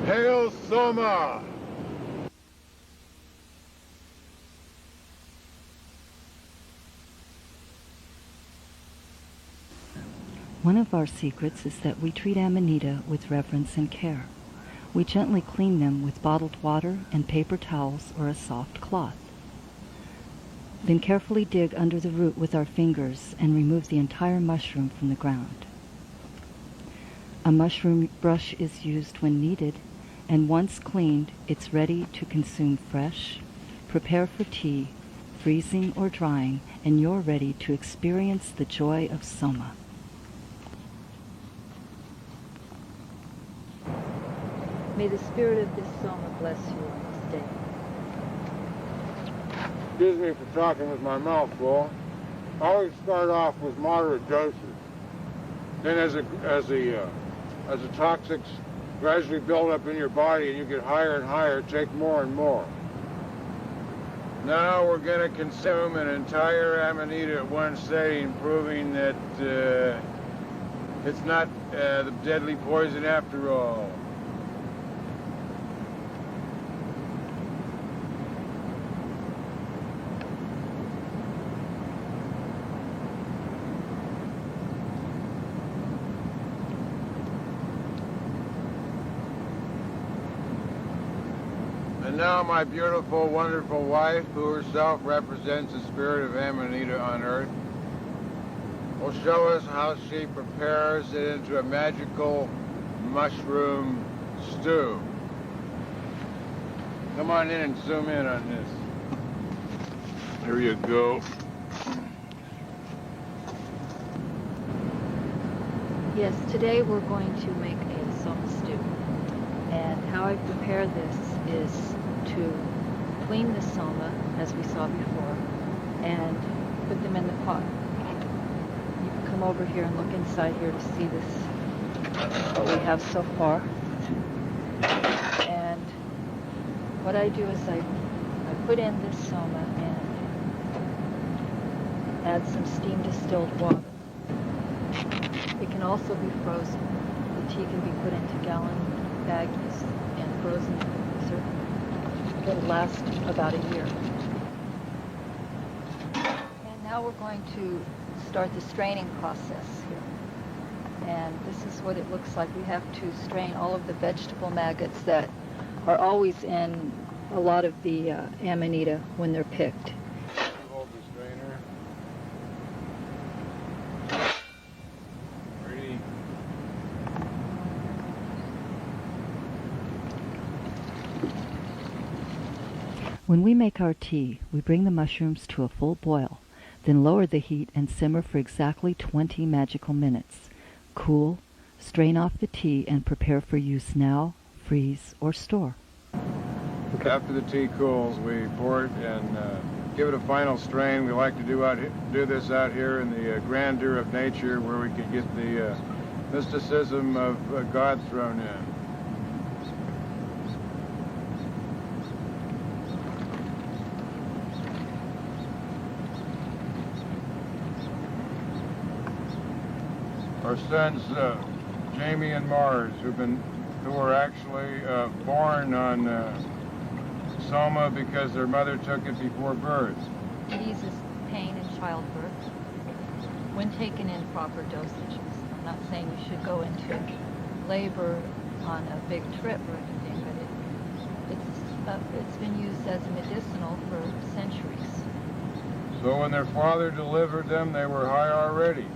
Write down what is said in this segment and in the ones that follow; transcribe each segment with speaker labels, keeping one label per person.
Speaker 1: Hail Soma!
Speaker 2: One of our secrets is that we treat amanita with reverence and care. We gently clean them with bottled water and paper towels or a soft cloth. Then carefully dig under the root with our fingers and remove the entire mushroom from the ground. A mushroom brush is used when needed, and once cleaned, it's ready to consume fresh, prepare for tea, freezing or drying, and you're ready to experience the joy of Soma.
Speaker 3: May the spirit of this Soma bless you on this day.
Speaker 1: Excuse me for talking with my mouth full. Always start off with moderate doses. Then as the toxics gradually build up in your body and you get higher and higher, take more and more. Now we're going to consume an entire amanita at one sitting, proving that it's not the deadly poison after all. And now my beautiful, wonderful wife, who herself represents the spirit of Amanita on earth, will show us how she prepares it into a magical mushroom stew. Come on in and zoom in on this. There you go.
Speaker 3: Yes, today we're going to make a Soma stew. And how I prepare this is to clean the Soma, as we saw before, and put them in the pot. You can come over here and look inside here to see this, what we have so far. And what I do is I put in this Soma and add some steam distilled water. It can also be frozen. The tea can be put into gallon baggies and frozen in the freezer. It'll last about a year. And now we're going to start the straining process here. And this is what it looks like. We have to strain all of the vegetable maggots that are always in a lot of the amanita when they're picked.
Speaker 1: Hold the strainer. Ready?
Speaker 2: When we make our tea, we bring the mushrooms to a full boil, then lower the heat and simmer for exactly 20 magical minutes. Cool, strain off the tea, and prepare for use now, freeze, or store.
Speaker 1: Okay. After the tea cools, we pour it and give it a final strain. We like to do this out here in the grandeur of nature, where we can get the mysticism of God thrown in. Our sons, Jamie and Mars, who were actually born on Soma because their mother took it before birth.
Speaker 3: It eases pain in childbirth when taken in proper dosages. I'm not saying you should go into labor on a big trip or anything, but it's been used as medicinal for centuries. So
Speaker 1: when their father delivered them, they were high already.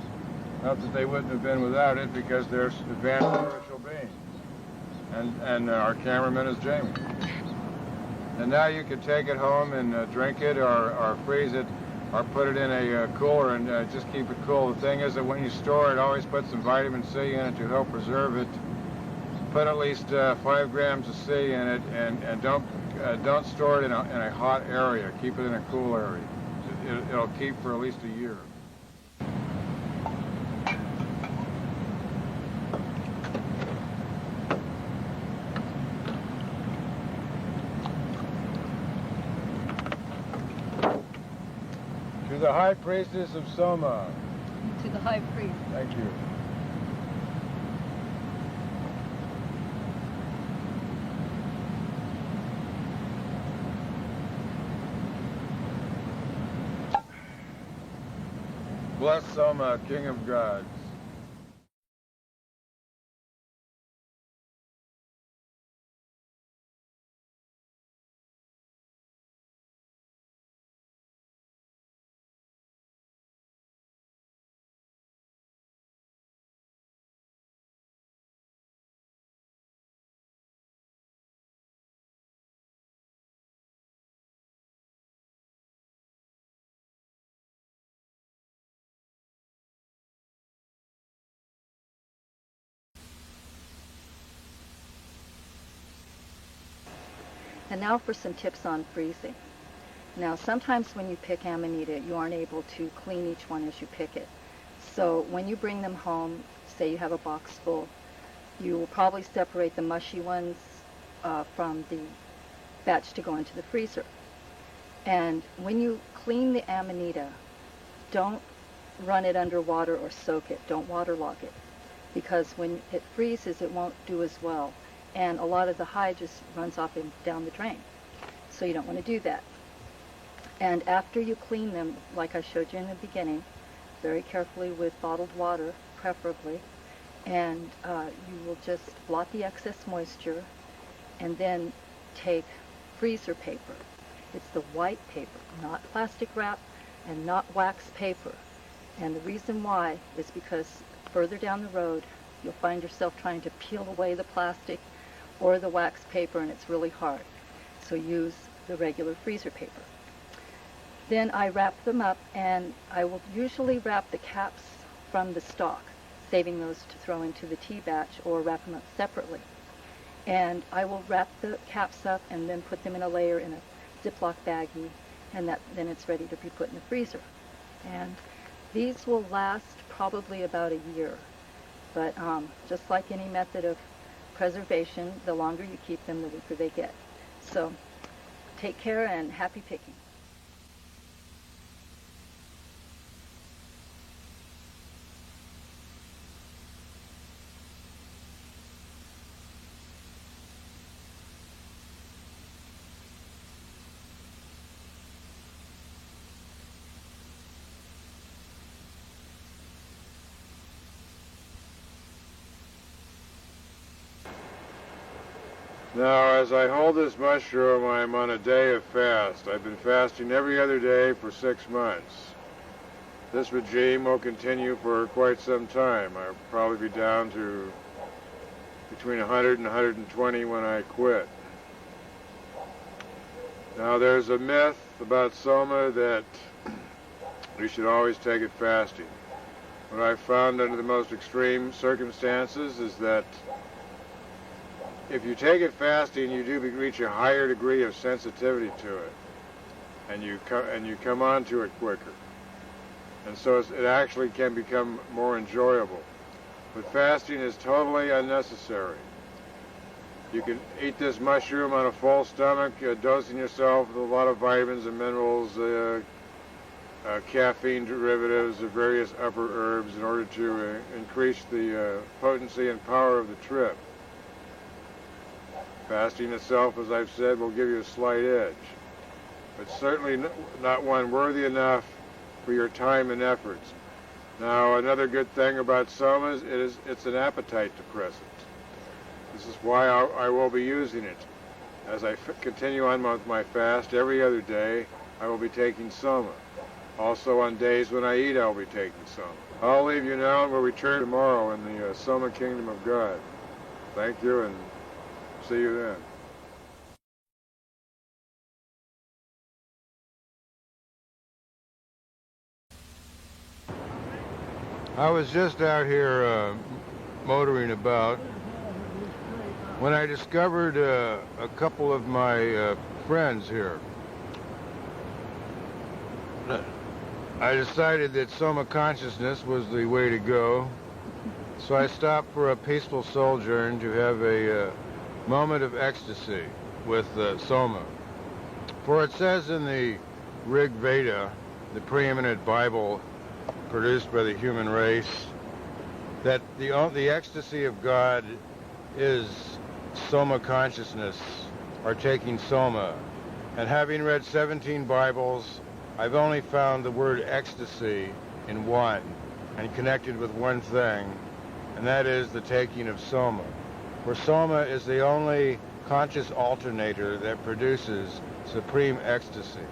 Speaker 1: Not that they wouldn't have been without it, because they're advanced spiritual beings. And our cameraman is Jamie. And now you could take it home and drink it, or freeze it, or put it in a cooler and just keep it cool. The thing is that when you store it, always put some vitamin C in it to help preserve it. Put at least 5 grams of C in it, and don't store it in a hot area. Keep it in a cool area. It'll keep for at least a year. To the High Priestess of Soma.
Speaker 3: To the High Priest.
Speaker 1: Thank you. Bless Soma, King of Gods.
Speaker 2: And now for some tips on freezing. Now, sometimes when you pick amanita, you aren't able to clean each one as you pick it. So when you bring them home, say you have a box full, you will probably separate the mushy ones from the batch to go into the freezer. And when you clean the amanita, don't run it under water or soak it. Don't waterlog it, because when it freezes, it won't do as well. And a lot of the hide just runs off and down the drain. So you don't want to do that. And after you clean them, like I showed you in the beginning, very carefully with bottled water, preferably, and you will just blot the excess moisture and then take freezer paper. It's the white paper, not plastic wrap and not wax paper. And the reason why is because further down the road, you'll find yourself trying to peel away the plastic or the wax paper, and it's really hard. So use the regular freezer paper. Then I wrap them up, and I will usually wrap the caps from the stalk, saving those to throw into the tea batch, or wrap them up separately. And I will wrap the caps up and then put them in a layer in a Ziploc baggie, and then it's ready to be put in the freezer. And these will last probably about a year. But just like any method of preservation, the longer you keep them, the weaker they get. So take care and happy picking.
Speaker 1: Now, as I hold this mushroom, I'm on a day of fast. I've been fasting every other day for 6 months. This regime will continue for quite some time. I'll probably be down to between 100 and 120 when I quit. Now, there's a myth about soma that you should always take it fasting. What I've found under the most extreme circumstances is that if you take it fasting, you do reach a higher degree of sensitivity to it, and you come on to it quicker, and so it actually can become more enjoyable. But fasting is totally unnecessary. You can eat this mushroom on a full stomach, dosing yourself with a lot of vitamins and minerals, caffeine derivatives of various upper herbs in order to increase the potency and power of the trip. Fasting itself, as I've said, will give you a slight edge, but certainly not one worthy enough for your time and efforts. Now, another good thing about somas is it's an appetite depressant. This is why I will be using it. As I continue on with my fast every other day, I will be taking soma. Also on days when I eat, I'll be taking soma. I'll leave you now and we'll return tomorrow in the Soma Kingdom of God. Thank you, and see you then. I was just out here motoring about when I discovered a couple of my friends here. I decided that soma consciousness was the way to go, so I stopped for a peaceful sojourn to have a moment of ecstasy with soma. For it says in the Rig Veda, the preeminent Bible produced by the human race, that the ecstasy of God is soma consciousness, or taking soma. And having read 17 Bibles, I've only found the word ecstasy in one and connected with one thing, and that is the taking of soma. For soma is the only conscious alternator that produces supreme ecstasy.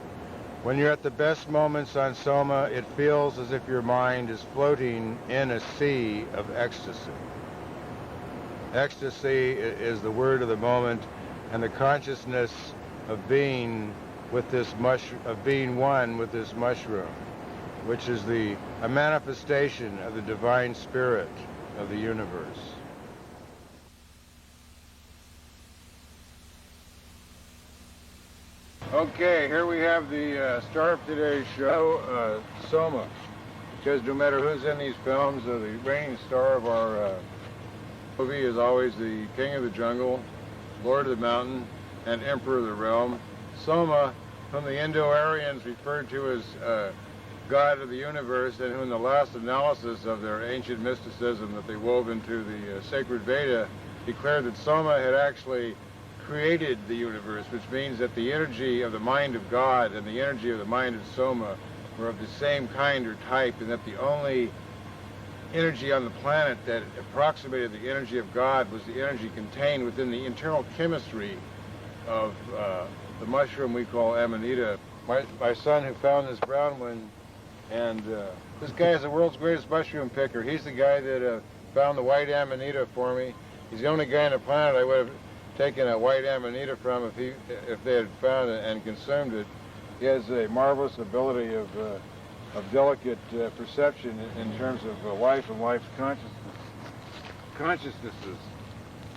Speaker 1: When you're at the best moments on soma, it feels as if your mind is floating in a sea of ecstasy. Ecstasy is the word of the moment, and the consciousness of being with this of being one with this mushroom, which is a manifestation of the divine spirit of the universe. Okay, here we have the star of today's show, Soma. Because no matter who's in these films, the reigning star of our movie is always the king of the jungle, lord of the mountain, and emperor of the realm. Soma, whom the Indo-Aryans referred to as God of the universe, and who in the last analysis of their ancient mysticism that they wove into the sacred Veda declared that Soma had actually created the universe, which means that the energy of the mind of God and the energy of the mind of Soma were of the same kind or type, and that the only energy on the planet that approximated the energy of God was the energy contained within the internal chemistry of the mushroom we call Amanita. My son who found this brown one, and this guy is the world's greatest mushroom picker. He's the guy that found the white Amanita for me. He's the only guy on the planet I would have taken a white Amanita from if they had found it and consumed it. He has a marvelous ability of delicate perception in terms of life and life's consciousnesses.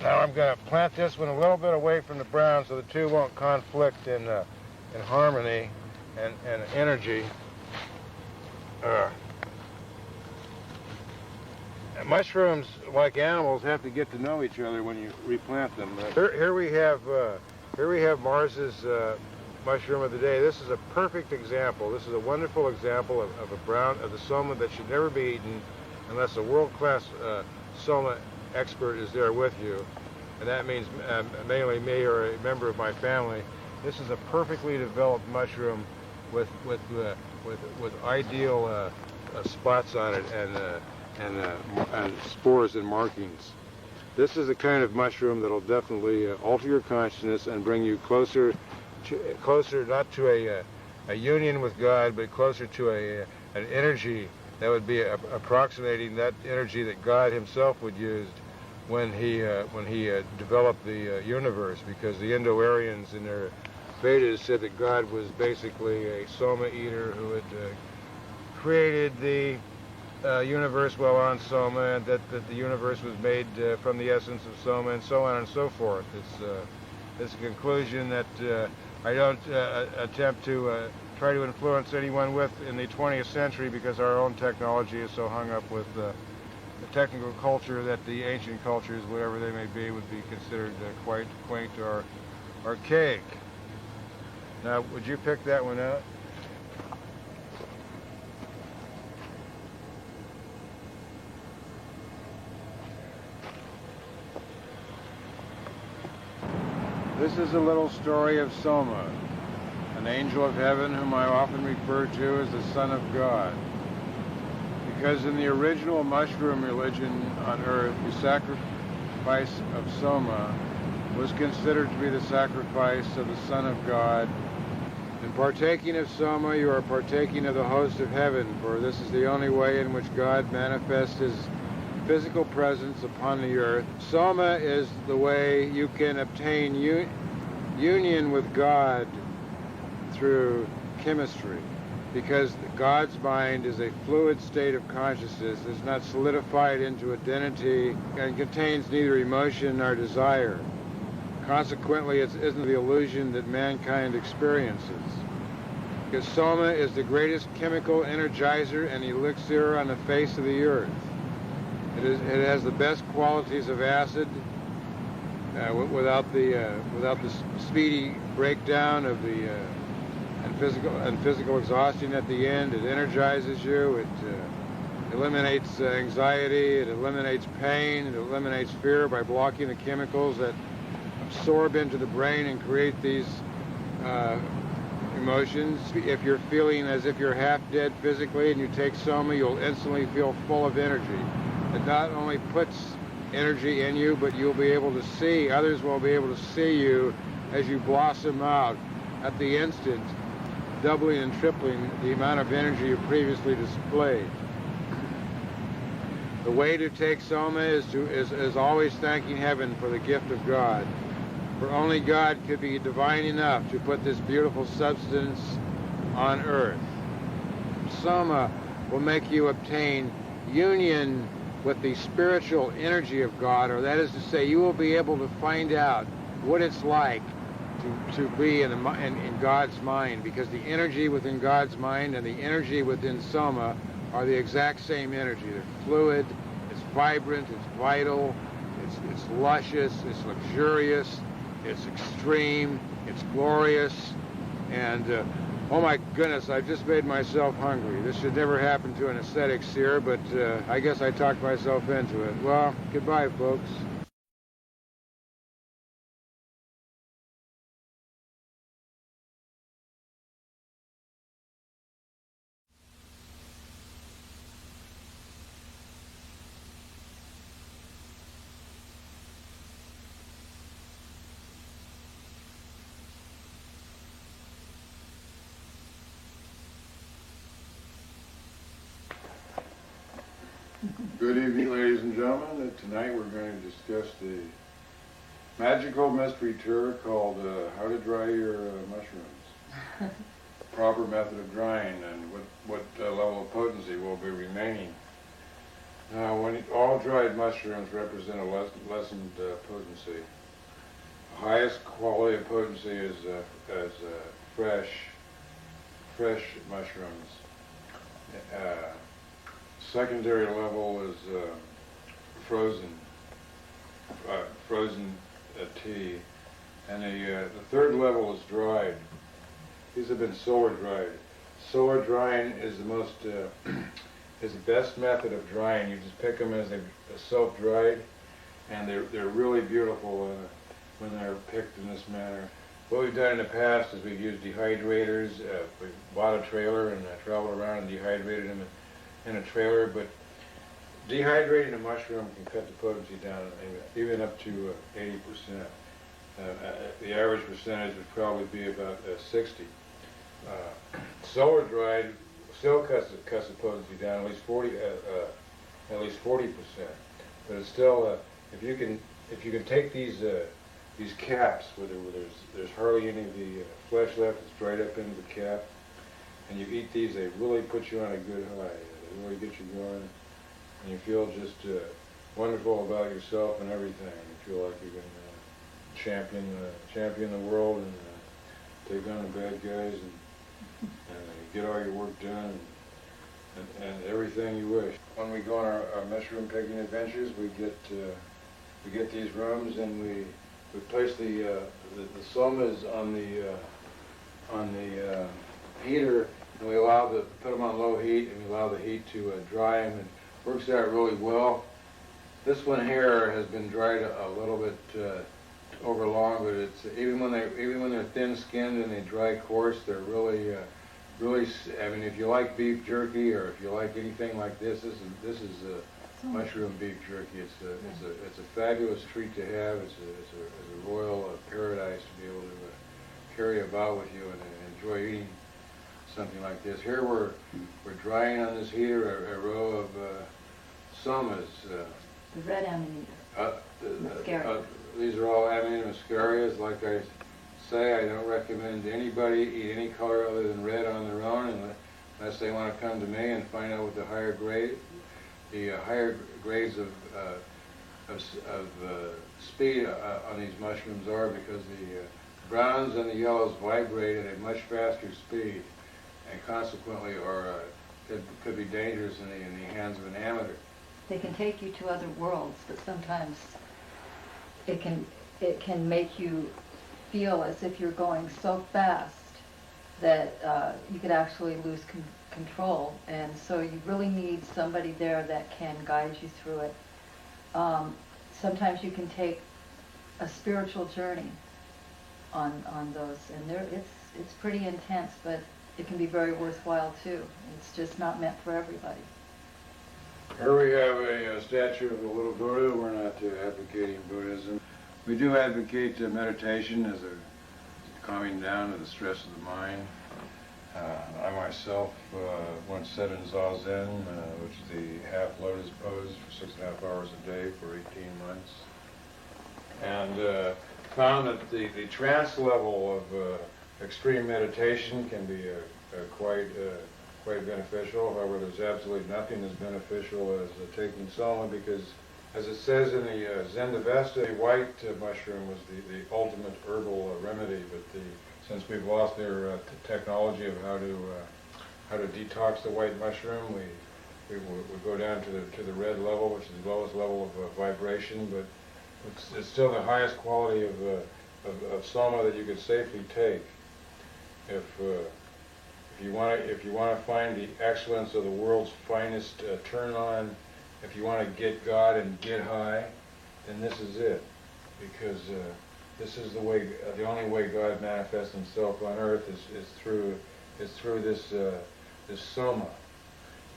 Speaker 1: Now I'm going to plant this one a little bit away from the brown so the two won't conflict in harmony and energy. Mushrooms, like animals, have to get to know each other when you replant them. Here we have Mars's mushroom of the day. This is a perfect example. This is a wonderful example of the soma that should never be eaten unless a world-class soma expert is there with you, and that means mainly me or a member of my family. This is a perfectly developed mushroom with ideal spots on it and spores and markings. This is the kind of mushroom that'll definitely alter your consciousness and bring you closer not to a union with God, but closer to an energy that would be approximating that energy that God himself would use when he developed the universe, because the Indo-Aryans in their Vedas said that God was basically a soma eater who had created the universe while on soma, and that the universe was made from the essence of soma, and so on and so forth. It's a conclusion that I don't attempt to try to influence anyone with in the 20th century, because our own technology is so hung up with the technical culture that the ancient cultures, whatever they may be, would be considered quite quaint or archaic. Now, would you pick that one out? This is a little story of Soma, an angel of heaven whom I often refer to as the Son of God. Because in the original mushroom religion on earth, the sacrifice of Soma was considered to be the sacrifice of the Son of God. In partaking of Soma, you are partaking of the host of heaven, for this is the only way in which God manifests his physical presence upon the earth. Soma is the way you can obtain union with God through chemistry, because God's mind is a fluid state of consciousness. It's not solidified into identity and contains neither emotion nor desire. Consequently, it isn't the illusion that mankind experiences. Because Soma is the greatest chemical energizer and elixir on the face of the earth. It has the best qualities of acid, without the speedy breakdown of the and physical exhaustion at the end. It energizes you. It eliminates anxiety. It eliminates pain. It eliminates fear by blocking the chemicals that absorb into the brain and create these emotions. If you're feeling as if you're half dead physically and you take soma, you'll instantly feel full of energy. It not only puts energy in you, but you'll be able to see, others will be able to see you as you blossom out at the instant, doubling and tripling the amount of energy you previously displayed. The way to take soma is always thanking heaven for the gift of God. For only God could be divine enough to put this beautiful substance on earth. Soma will make you obtain union with the spiritual energy of God, or that is to say, you will be able to find out what it's like to be in God's mind, because the energy within God's mind and the energy within soma are the exact same energy. They're fluid, it's vibrant, it's vital, it's luscious, it's luxurious, it's extreme, it's glorious, and oh my goodness, I've just made myself hungry. This should never happen to an ascetic seer, but I guess I talked myself into it. Well, goodbye, folks. Good evening, ladies and gentlemen. Tonight we're going to discuss the magical mystery tour called How to Dry Your Mushrooms. Proper method of drying and what level of potency will be remaining. Now, all dried mushrooms represent a lessened potency. The highest quality of potency is fresh mushrooms. Secondary level is frozen tea, and the third level is dried. These have been solar dried. Solar drying is the most is the best method of drying. You just pick them as they're self-dried, and they're really beautiful when they're picked in this manner. What we've done in the past is we've used dehydrators. We bought a trailer and traveled around and dehydrated them in a trailer, but dehydrating a mushroom can cut the potency down even up to 80%. The average percentage would probably be about 60. Solar dried still cuts the potency down at least 40%. But it's still if you can take these caps where there's hardly any of the flesh left, it's dried up into the cap, and you eat these, they really put you on a good high. They really get you going, and you feel just wonderful about yourself and everything. You feel like you can champion the world and take on the bad guys and get all your work done and everything you wish. When we go on our mushroom picking adventures, we get these rooms and we place the somas on the heater, and we put them on low heat, and we allow the heat to dry them, and it works out really well. This one here has been dried a little bit over long, but it's even when they're thin-skinned and they dry coarse, they're really. I mean, if you like beef jerky or if you like anything like this is mushroom beef jerky. It's a fabulous treat to have. It's a royal paradise to be able to carry about with you and enjoy eating something like this. Here we're drying on this heater a row of somas.
Speaker 3: The red amanita. Muscaria.
Speaker 1: These are all amanita muscarias. Like I say, I don't recommend anybody eat any color other than red on their own unless they want to come to me and find out what the higher grades of speed on these mushrooms are, because the browns and the yellows vibrate at a much faster speed, and consequently could be dangerous in the hands of an amateur.
Speaker 3: They can take you to other worlds, but sometimes it can make you feel as if you're going so fast that you could actually lose control, and so you really need somebody there that can guide you through it. Sometimes you can take a spiritual journey on those, and it's pretty intense, but it can be very worthwhile too. It's just not meant for everybody.
Speaker 1: Here we have a statue of a little Buddha. We're not advocating Buddhism. We do advocate meditation as a calming down of the stress of the mind. I myself once sat in Zazen, which is the half lotus pose, for 6.5 hours a day for 18 months, and found that the trance level of extreme meditation can be quite beneficial. However, there's absolutely nothing as beneficial as taking soma, because, as it says in the Zendavesta, the white mushroom was the ultimate herbal remedy. But since we've lost their technology of how to detox the white mushroom, we go down to the red level, which is the lowest level of vibration. But it's still the highest quality of soma that you could safely take. If you want to find the excellence of the world's finest turn on, if you want to get God and get high, then this is it, because this is the only way God manifests Himself on earth is through this soma.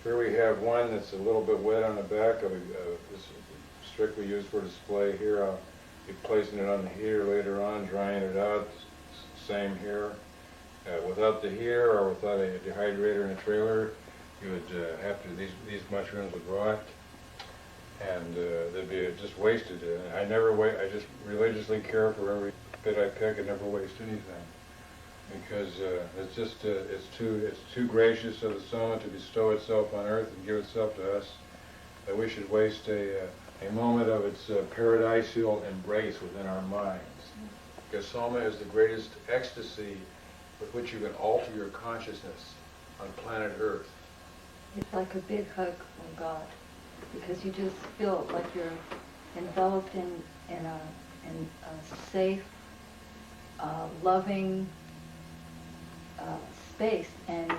Speaker 1: Here we have one that's a little bit wet on the back of this, strictly used for display. Here I'll be placing it on the heater later on, drying it out. Same here. Without the heater or without a dehydrator in a trailer, you would have to, these mushrooms would rot, and they'd be just wasted. I just religiously care for every bit I pick and never waste anything, because it's too gracious of the soma to bestow itself on earth and give itself to us, that we should waste a moment of its paradisial embrace within our minds. Because soma is the greatest ecstasy with which you can alter your consciousness on planet Earth.
Speaker 3: It's like a big hug from God, because you just feel like you're enveloped in a safe, loving space, and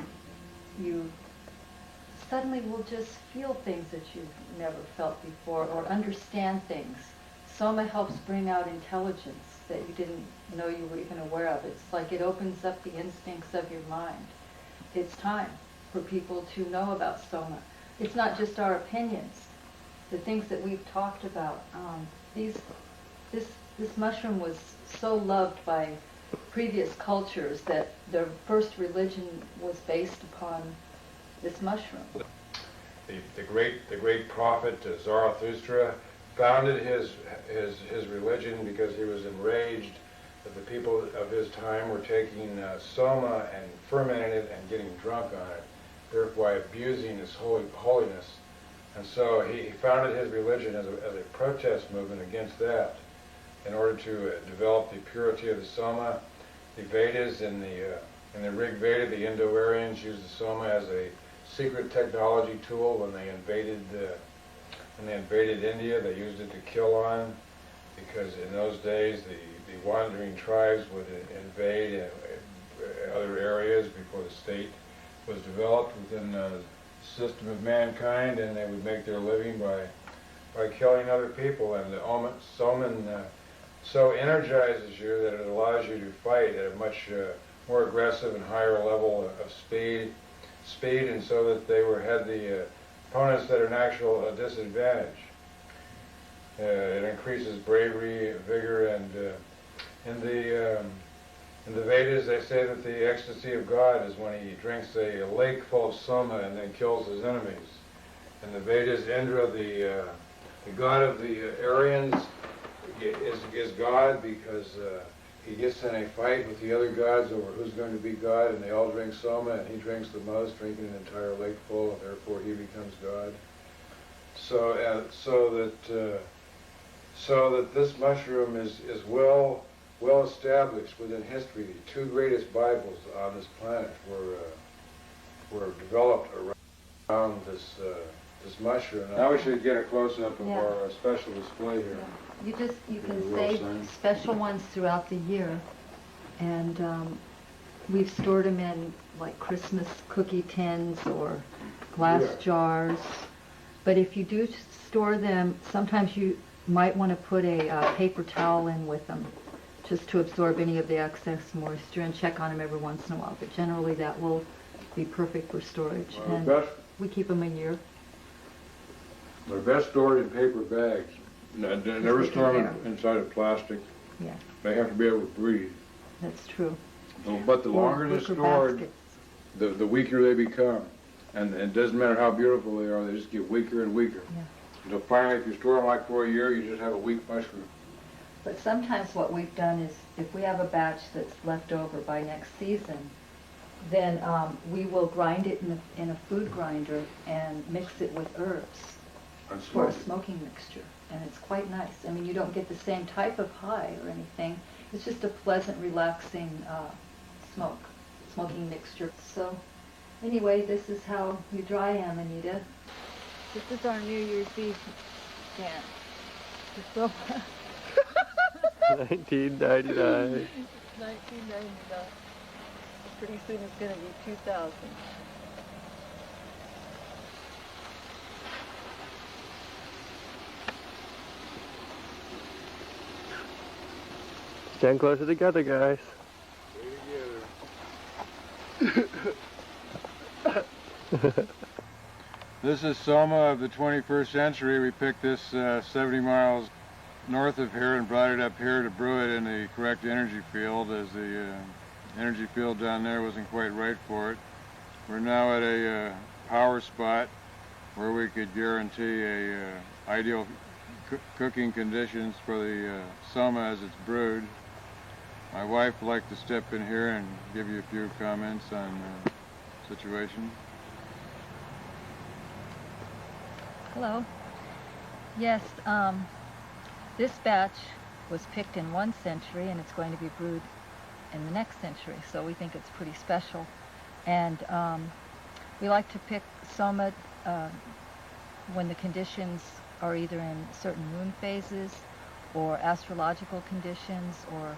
Speaker 3: you suddenly will just feel things that you've never felt before, or understand things. Soma helps bring out intelligence that you didn't know you were even aware of. It's like it opens up the instincts of your mind. It's time for people to know about soma. It's not just our opinions, the things that we've talked about. This mushroom was so loved by previous cultures that their first religion was based upon this mushroom.
Speaker 1: The great prophet Zarathustra founded his religion because he was enraged that the people of his time were taking soma and fermenting it and getting drunk on it, thereby abusing its holiness. And so he founded his religion as a protest movement against that, in order to develop the purity of the soma. The Vedas in the Rig Veda, the Indo-Aryans used the soma as a secret technology tool when they invaded India. They used it to kill on, because in those days the wandering tribes would invade other areas before the state was developed within the system of mankind, and they would make their living by killing other people. And the soma so energizes you that it allows you to fight at a much more aggressive and higher level of speed, and so that they had the opponents at an actual disadvantage. It increases bravery, vigor, and in the Vedas they say that the ecstasy of God is when he drinks a lake full of soma and then kills his enemies. In the Vedas, Indra, the god of the Aryans, is God because he gets in a fight with the other gods over who's going to be God, and they all drink soma, and he drinks the most, drinking an entire lake full, and therefore he becomes God. So that this mushroom is well established within history. The two greatest Bibles on this planet were developed around this mushroom. Now we should get a close-up of our special display here.
Speaker 3: You can save special ones throughout the year, and we've stored them in like Christmas cookie tins or glass jars. But if you do store them, sometimes you might want to put a paper towel in with them,
Speaker 2: just to absorb any of the excess moisture, and check on them every once in a while. But generally that will be perfect for storage.
Speaker 1: Well,
Speaker 2: And we keep them a year.
Speaker 1: They're best stored in paper bags. Never store them inside of plastic.
Speaker 2: Yeah,
Speaker 1: They have to be able to breathe.
Speaker 2: that's true.
Speaker 1: But the longer they're
Speaker 2: Wicker
Speaker 1: stored,
Speaker 2: baskets.
Speaker 1: the weaker they become. And it doesn't matter how beautiful they are, they just get weaker and weaker.
Speaker 2: Yeah.
Speaker 1: Until finally, if you store them like for a year, you just have a weak mushroom.
Speaker 2: But sometimes what we've done is, if we have a batch that's left over by next season, then we will grind it in a food grinder and mix it with herbs
Speaker 1: And
Speaker 2: for a
Speaker 1: smoke it.
Speaker 2: smoking mixture. And it's quite nice. I mean, you don't get the same type of high or anything. It's just a pleasant, relaxing smoking mixture. So anyway, this is how you dry Amanita.
Speaker 3: This is our New Year's Eve dance. So
Speaker 4: 1999.
Speaker 3: 1999. Pretty soon it's going to be 2000.
Speaker 4: Stand closer together, guys.
Speaker 1: This is Soma of the 21st century. We picked this 70 miles north of here and brought it up here to brew it in the correct energy field, as the energy field down there wasn't quite right for it. We're now at a power spot where we could guarantee ideal cooking conditions for the Soma as it's brewed. My wife would like to step in here and give you a few comments on the situation.
Speaker 3: Hello. Yes, this batch was picked in one century and it's going to be brewed in the next century, so we think it's pretty special. And we like to pick Soma when the conditions are either in certain moon phases or astrological conditions, or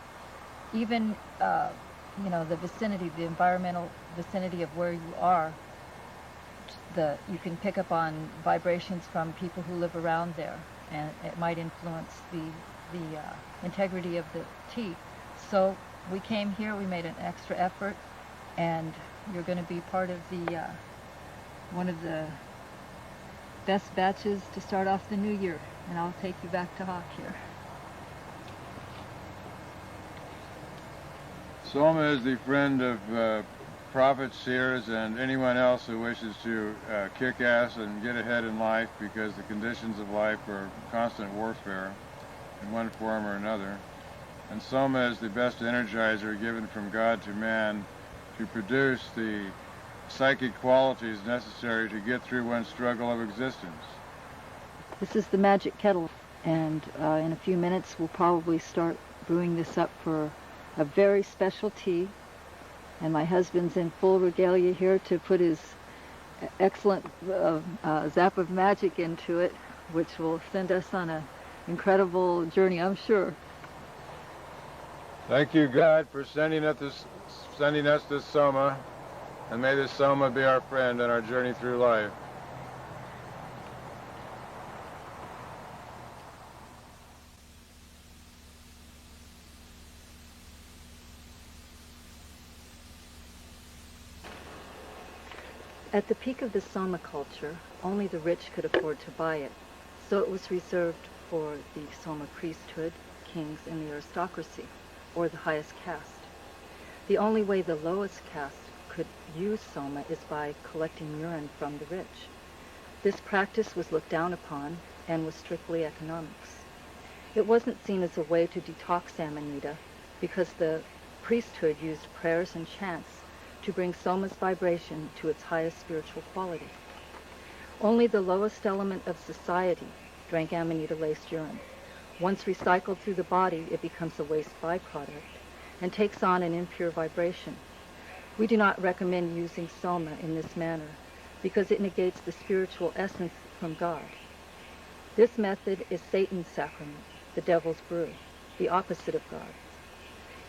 Speaker 3: even the vicinity, the environmental vicinity of where you are. You can pick up on vibrations from people who live around there, and it might influence the integrity of the tea. So we came here, we made an extra effort, and you're going to be part of the one of the best batches to start off the new year, and I'll take you back to Hawk here.
Speaker 1: Soma is the friend of prophets, seers, and anyone else who wishes to kick ass and get ahead in life, because the conditions of life are constant warfare in one form or another. And Soma is the best energizer given from God to man to produce the psychic qualities necessary to get through one's struggle of existence.
Speaker 2: This is the magic kettle, and in a few minutes we'll probably start brewing this up for a very special tea. And my husband's in full regalia here to put his excellent zap of magic into it, which will send us on an incredible journey, I'm sure.
Speaker 1: Thank you, God, for sending us this Soma, and may this Soma be our friend on our journey through life.
Speaker 2: At the peak of the Soma culture, only the rich could afford to buy it, so it was reserved for the Soma priesthood, kings, and the aristocracy, or the highest caste. The only way the lowest caste could use Soma is by collecting urine from the rich. This practice was looked down upon and was strictly economics. It wasn't seen as a way to detox Amanita, because the priesthood used prayers and chants to bring Soma's vibration to its highest spiritual quality. Only the lowest element of society drank Amanita-laced urine. Once recycled through the body, it becomes a waste byproduct and takes on an impure vibration. We do not recommend using Soma in this manner because it negates the spiritual essence from God. This method is Satan's sacrament, the devil's brew, the opposite of God's.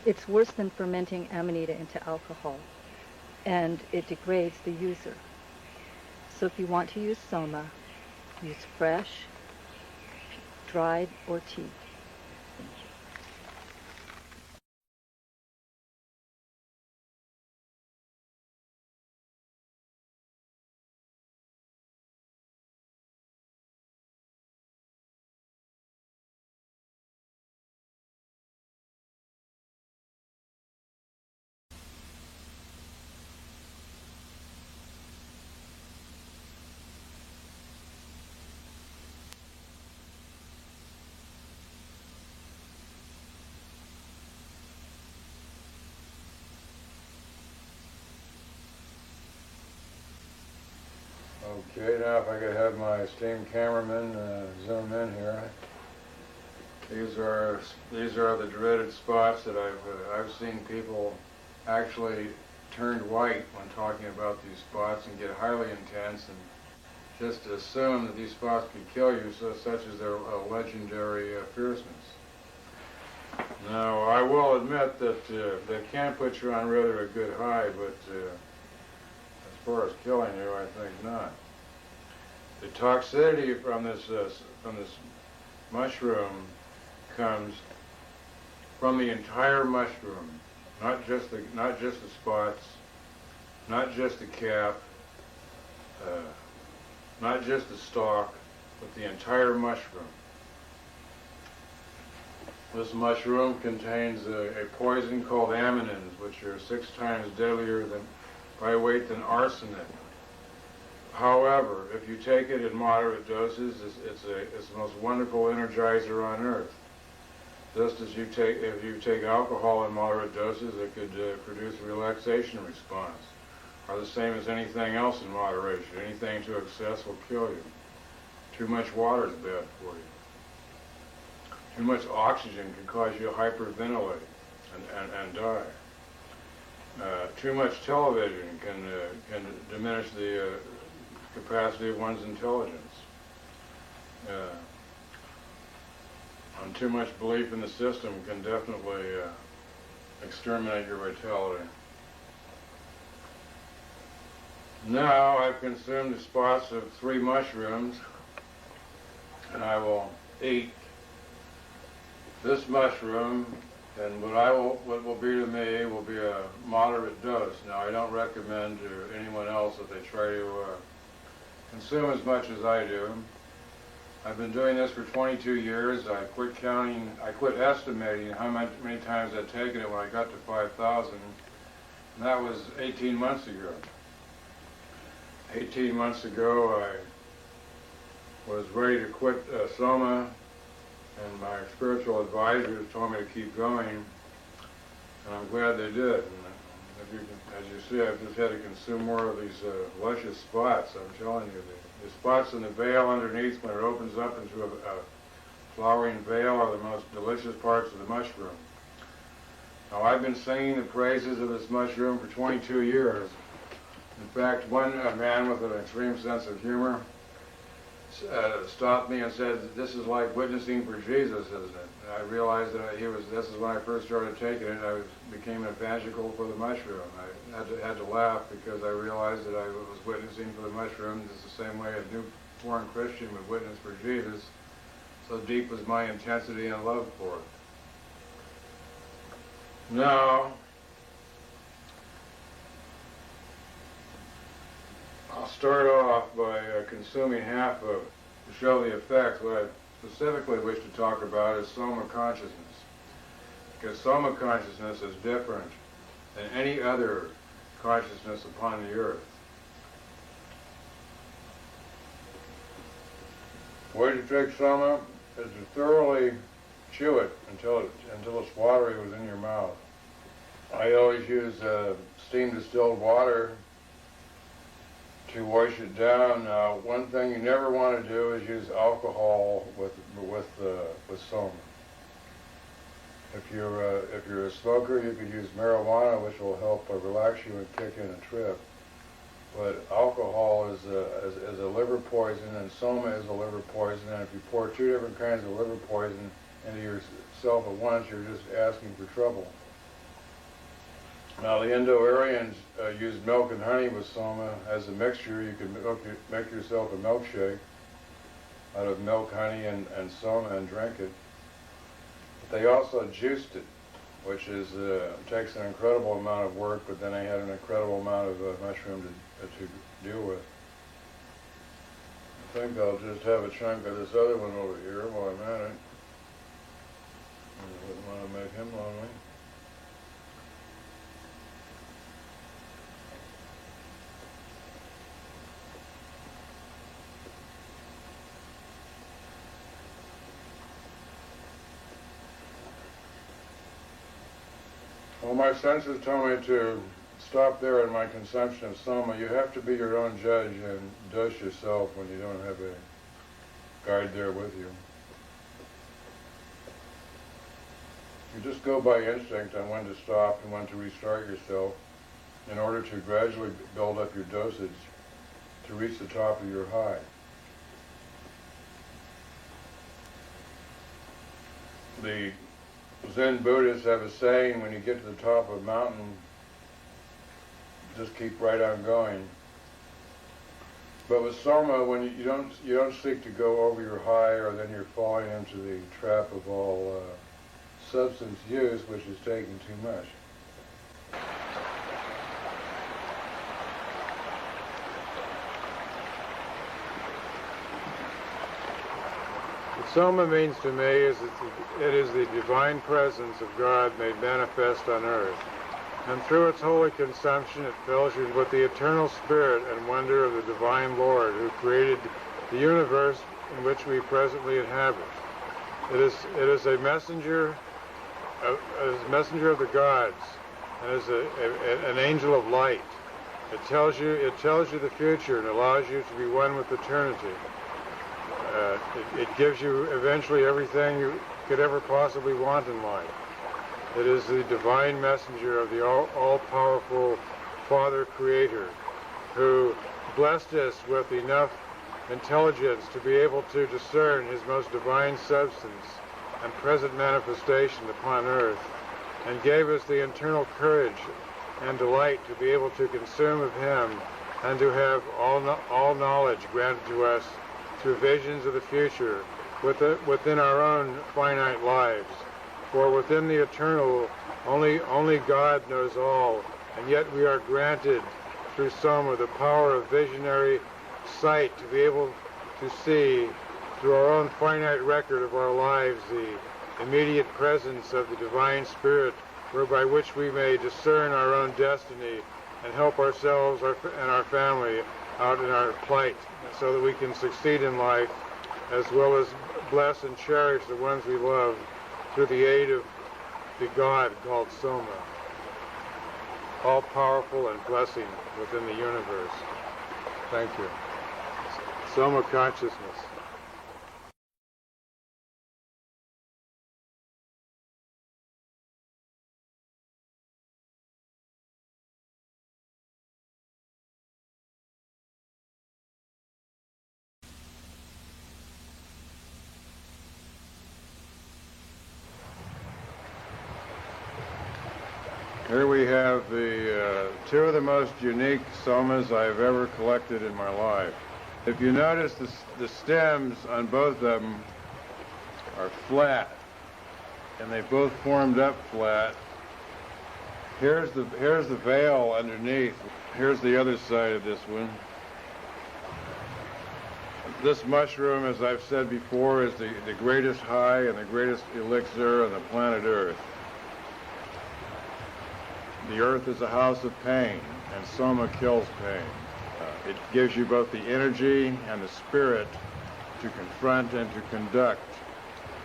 Speaker 2: It's worse than fermenting Amanita into alcohol, and it degrades the user. So if you want to use Soma, use fresh, dried, or tea.
Speaker 1: Okay, now if I could have my esteemed cameraman zoom in here. These are the dreaded spots that I've seen people actually turned white when talking about these spots and get highly intense and just assume that these spots can kill you, such as their legendary fierceness. Now, I will admit that they can put you on rather a good high, but as far as killing you, I think not. The toxicity from this mushroom comes from the entire mushroom, not just the spots, not just the cap, not just the stalk, but the entire mushroom. This mushroom contains a poison called aminins, which are 6 times deadlier by weight than arsenic. However, if you take it in moderate doses, it's the most wonderful energizer on earth. Just as if you take alcohol in moderate doses, it could produce a relaxation response. Are the same as anything else in moderation. Anything to excess will kill you. Too much water is bad for you. Too much oxygen can cause you to hyperventilate and die. Too much television can diminish the capacity of one's intelligence. And too much belief in the system can definitely exterminate your vitality. Now I've consumed the spots of 3 mushrooms, and I will eat this mushroom, and what will be to me will be a moderate dose. Now I don't recommend to anyone else that they try to consume as much as I do. I've been doing this for 22 years. I quit estimating how many times I'd taken it when I got to 5,000, and that was 18 months ago. 18 months ago, I was ready to quit Soma, and my spiritual advisors told me to keep going, and I'm glad they did. And as you see, I've just had to consume more of these luscious spots. I'm telling you, the spots in the veil underneath, when it opens up into a flowering veil, are the most delicious parts of the mushroom. Now, I've been singing the praises of this mushroom for 22 years. In fact, one man with an extreme sense of humor stopped me and said, "This is like witnessing for Jesus, isn't it?" And I realized that this is when I first started taking it. I became evangelical for the mushroom. I had to laugh because I realized that I was witnessing for the mushroom just the same way a newborn Christian would witness for Jesus. So deep was my intensity and love for it. Now, I'll start off by consuming half of it to show the effects. What I specifically wish to talk about is Soma consciousness. Because Soma consciousness is different than any other consciousness upon the earth. The way to take Soma is to thoroughly chew it until it's watery within your mouth. I always use steam distilled water to wash it down. Now, one thing you never want to do is use alcohol with Soma. If you're a smoker, you could use marijuana, which will help relax you and kick in a trip. But alcohol is a liver poison, and Soma is a liver poison. And if you pour 2 different kinds of liver poison into yourself at once, you're just asking for trouble. Now, the Indo-Aryans used milk and honey with Soma as a mixture. You can make yourself a milkshake out of milk, honey, and Soma and drink it. But they also juiced it, which takes an incredible amount of work, but then they had an incredible amount of mushroom to deal with. I think I'll just have a chunk of this other one over here while I'm at it. I wouldn't want to make him lonely. Well, my senses tell me to stop there in my consumption of soma. You have to be your own judge and dose yourself when you don't have a guide there with you. You just go by instinct on when to stop and when to restart yourself in order to gradually build up your dosage to reach the top of your high. The Zen Buddhists have a saying, when you get to the top of a mountain, just keep right on going. But with soma, when you don't seek to go over your high, or then you're falling into the trap of all substance use, which is taking too much. What soma means to me is it is the divine presence of God made manifest on earth. And through its holy consumption, it fills you with the eternal spirit and wonder of the divine Lord who created the universe in which we presently inhabit. It is a messenger of the gods, and is an angel of light. It tells you the future and allows you to be one with eternity. It gives you eventually everything you could ever possibly want in life. It is the divine messenger of the all-powerful Father Creator who blessed us with enough intelligence to be able to discern His most divine substance and present manifestation upon earth, and gave us the internal courage and delight to be able to consume of Him and to have all knowledge granted to us through visions of the future within our own finite lives. For within the eternal, only God knows all, and yet we are granted through soma the power of visionary sight to be able to see through our own finite record of our lives the immediate presence of the divine spirit, whereby which we may discern our own destiny and help ourselves and our family out in our plight, so that we can succeed in life, as well as bless and cherish the ones we love through the aid of the God called soma, all-powerful and blessing within the universe. Thank you. Soma consciousness. Here we have the two of the most unique somas I've ever collected in my life. If you notice, the stems on both of them are flat, and they both formed up flat. Here's the veil underneath. Here's the other side of this one. This mushroom, as I've said before, is the greatest high and the greatest elixir on the planet Earth. The earth is a house of pain, and soma kills pain. It gives you both the energy and the spirit to confront and to conduct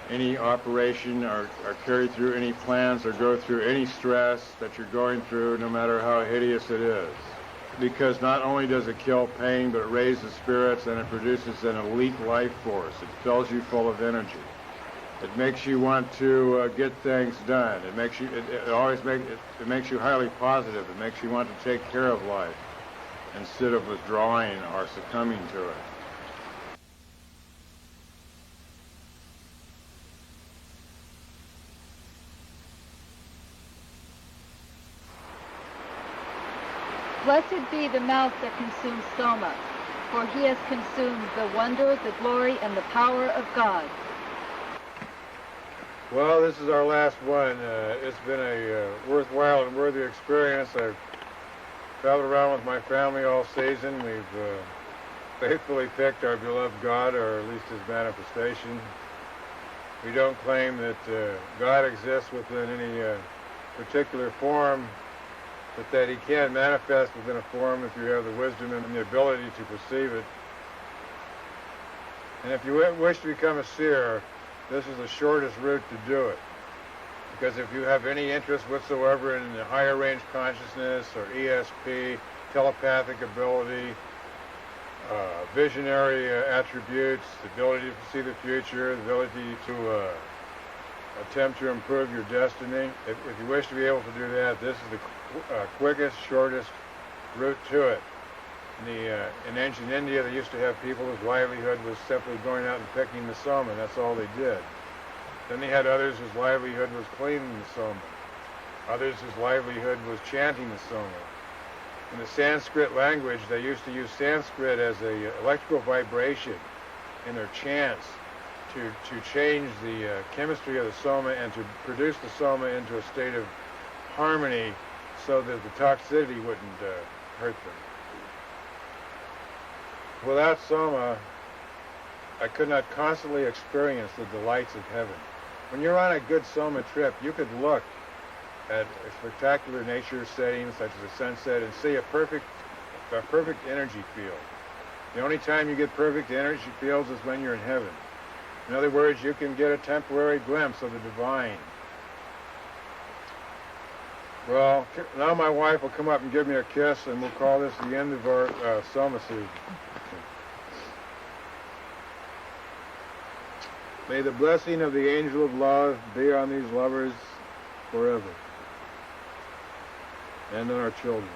Speaker 1: any operation or carry through any plans or go through any stress that you're going through, no matter how hideous it is. Because not only does it kill pain, but it raises spirits and it produces an elite life force. It fills you full of energy. It makes you want to get things done. It makes you. It makes you highly positive. It makes you want to take care of life instead of withdrawing or succumbing to it.
Speaker 3: Blessed be the mouth that consumes soma, for he has consumed the wonder, the glory, and the power of God.
Speaker 1: Well, this is our last one. It's been a worthwhile and worthy experience. I've traveled around with my family all season. We've faithfully picked our beloved God, or at least His manifestation. We don't claim that God exists within any particular form, but that He can manifest within a form if you have the wisdom and the ability to perceive it. And if you wish to become a seer, this is the shortest route to do it. Because if you have any interest whatsoever in the higher range consciousness or ESP, telepathic ability, visionary attributes, the ability to see the future, the ability to attempt to improve your destiny, if you wish to be able to do that, this is the quickest, shortest route to it. In ancient India, they used to have people whose livelihood was simply going out and picking the soma. That's all they did. Then they had others whose livelihood was cleaning the soma. Others whose livelihood was chanting the soma. In the Sanskrit language, they used to use Sanskrit as an electrical vibration in their chants to change the chemistry of the soma and to produce the soma into a state of harmony so that the toxicity wouldn't hurt them. Without soma, I could not constantly experience the delights of heaven. When you're on a good soma trip, you could look at a spectacular nature setting such as a sunset and see a perfect energy field. The only time you get perfect energy fields is when you're in heaven. In other words, you can get a temporary glimpse of the divine. Well, now my wife will come up and give me a kiss, and we'll call this the end of our soma season. May the blessing of the angel of love be on these lovers forever, and on our children.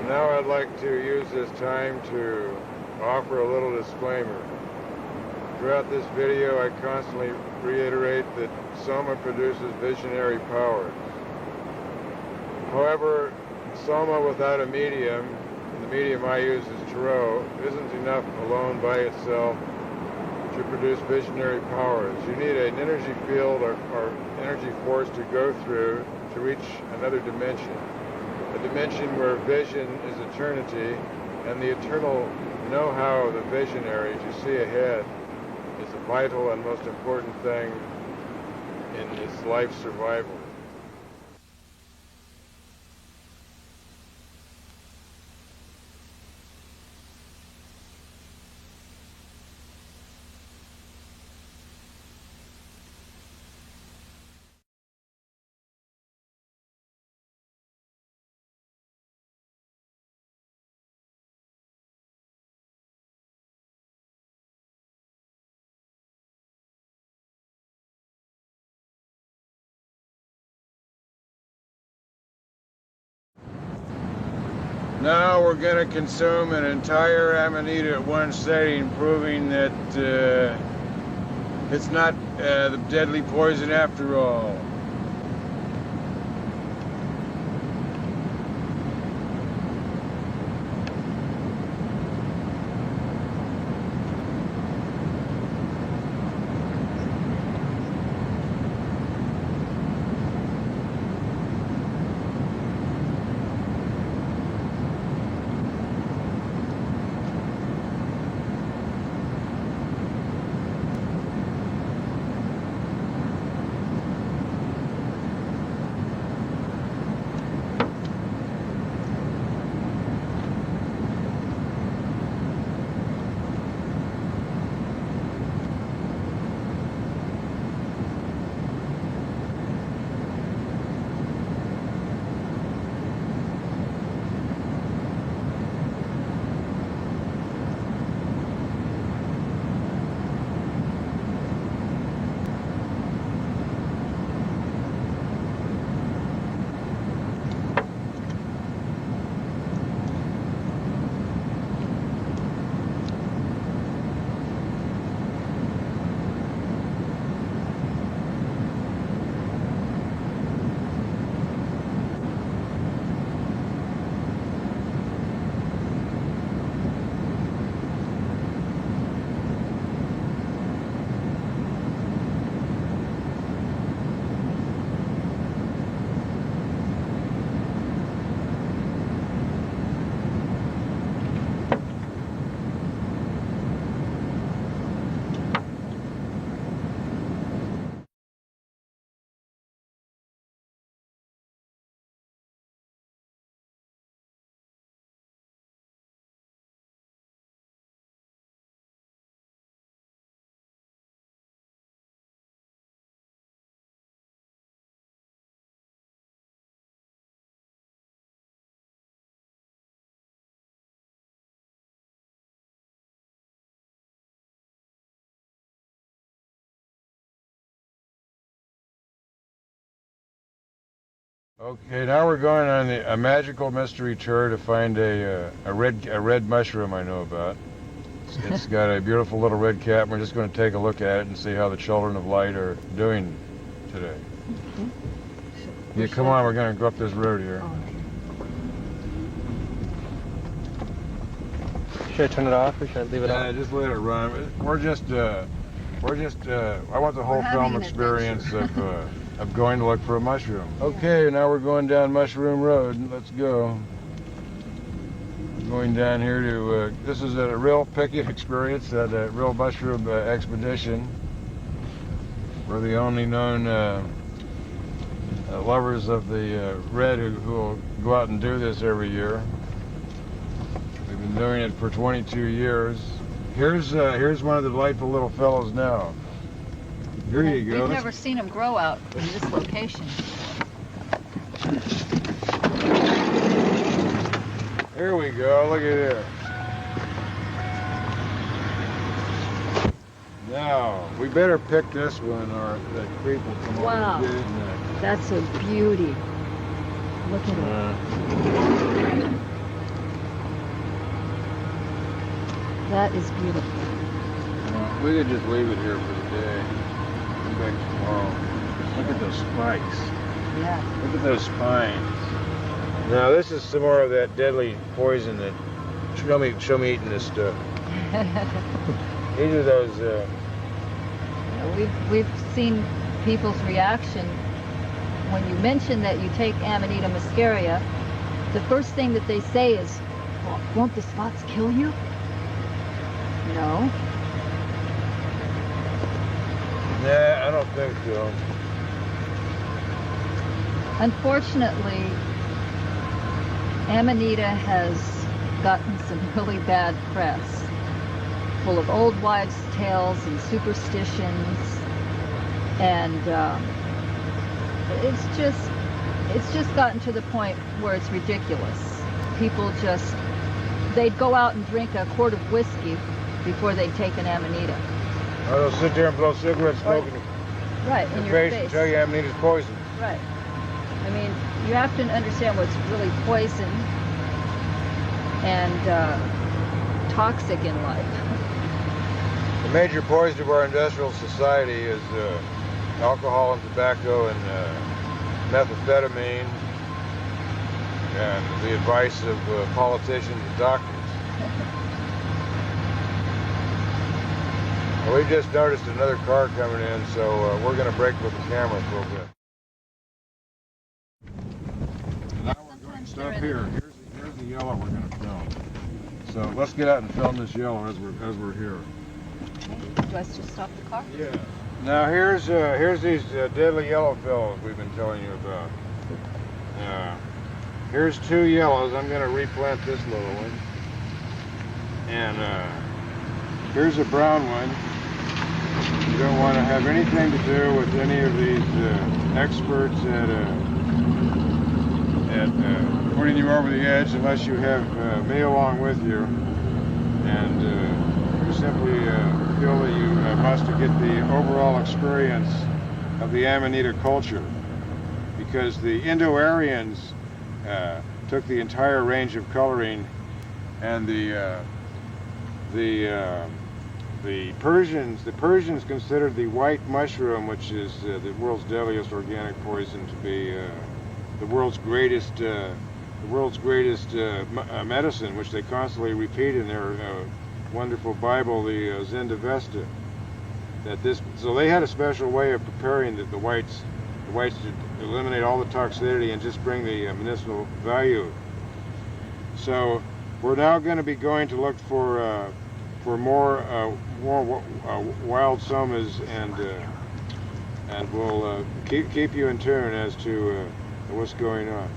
Speaker 1: Now I'd like to use this time to offer a little disclaimer. Throughout this video, I constantly reiterate that soma produces visionary powers. However, soma without a medium, and the medium I use is tarot, isn't enough alone by itself to produce visionary powers. You need an energy field or energy force to go through to reach another dimension. A dimension where vision is eternity, and the eternal know-how of the visionary to see ahead is a vital and most important thing in his life's survival. Now we're going to consume an entire amanita at one setting, proving that it's not the deadly poison after all. Okay, now we're going on a magical mystery tour to find a red mushroom I know about. It's got a beautiful little red cap. We're just going to take a look at it and see how the children of light are doing today. Yeah, come on, we're going to go up this road here.
Speaker 4: Should I turn it off or should I leave it on?
Speaker 1: Just let it run. I want the whole film experience of going to look for a mushroom. Okay, now we're going down Mushroom Road. Let's go. Going down here to, this is a real picking experience, a real mushroom expedition. We're the only known lovers of the red who will go out and do this every year. We've been doing it for 22 years. Here's one of the delightful little fellows now. Here you go.
Speaker 3: We've never seen them grow out in this location.
Speaker 1: Here we go. Look at here. Now we better pick this one, or the creep will come over and get it.
Speaker 3: That's a beauty. Look at it. That is beautiful.
Speaker 1: We could just leave it here for the day. Come back tomorrow. Look at those spikes.
Speaker 3: Yeah.
Speaker 1: Look at those spines. Now this is some more of that deadly poison that show me eating this stuff. These are those.
Speaker 3: We've seen people's reaction when you mention that you take Amanita muscaria. The first thing that they say is, well, "Won't the spots kill you?" No.
Speaker 1: Nah, I don't think so.
Speaker 3: Unfortunately, Amanita has gotten some really bad press, full of old wives' tales and superstitions, and it's just gotten to the point where it's ridiculous. People they'd go out and drink a quart of whiskey before they'd take an Amanita.
Speaker 1: Or they'll sit there and blow cigarettes, smoking
Speaker 3: right in your face
Speaker 1: and tell you Amanita's poison.
Speaker 3: Right. I mean, you have to understand what's really poison and toxic in life.
Speaker 1: The major poison of our industrial society is alcohol and tobacco and methamphetamine and the advice of politicians and doctors. Well, we just noticed another car coming in, so we're going to break with the camera for a bit. Now we're going to stop here. Here's the yellow we're going to film. So let's get out and film this yellow as we're here.
Speaker 3: Okay. Do I just stop the car?
Speaker 1: Yeah. Now here's these deadly yellow fellows we've been telling you about. Here's two yellows. I'm going to replant this little one. And here's a brown one. You don't want to have anything to do with any of these experts at putting you over the edge unless you have me along with you. And you simply feel that you must get the overall experience of the Amanita culture, because the Indo-Aryans took the entire range of coloring, and the Persians considered the white mushroom, which is the world's deadliest organic poison, to be the world's greatest medicine, which they constantly repeat in their wonderful Bible, the Zendavesta. So they had a special way of preparing the whites to eliminate all the toxicity and just bring the medicinal value. So we're now going to be going to look for more wild somas, and we'll keep you in tune as to what's going on.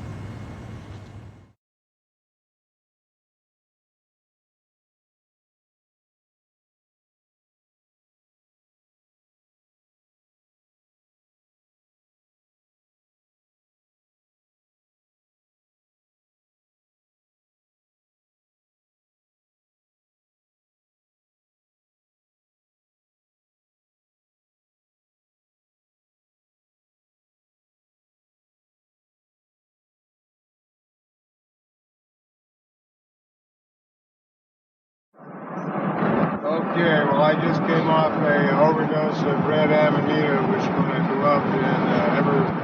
Speaker 1: Okay, well, I just came off a overdose of red amanita, which my beloved and ever-lasting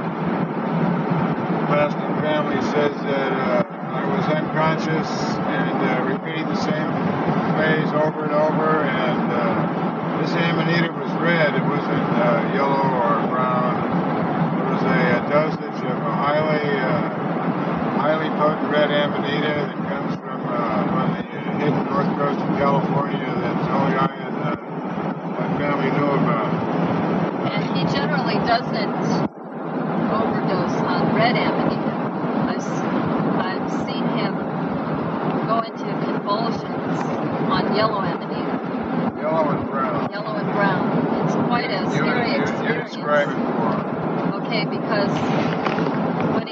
Speaker 1: family says that I was unconscious and repeated the same phase over and over, and this amanita was red. It wasn't yellow or brown. It was a dosage of a highly potent red amanita that comes from on the hidden north coast of California that only I and my family knew about.
Speaker 3: And he generally doesn't overdose on red amanita. I've seen him go into convulsions on yellow amanita.
Speaker 1: Yellow and brown.
Speaker 3: Yellow and brown. It's quite a scary experience.
Speaker 1: You describe it for him.
Speaker 3: Okay, because when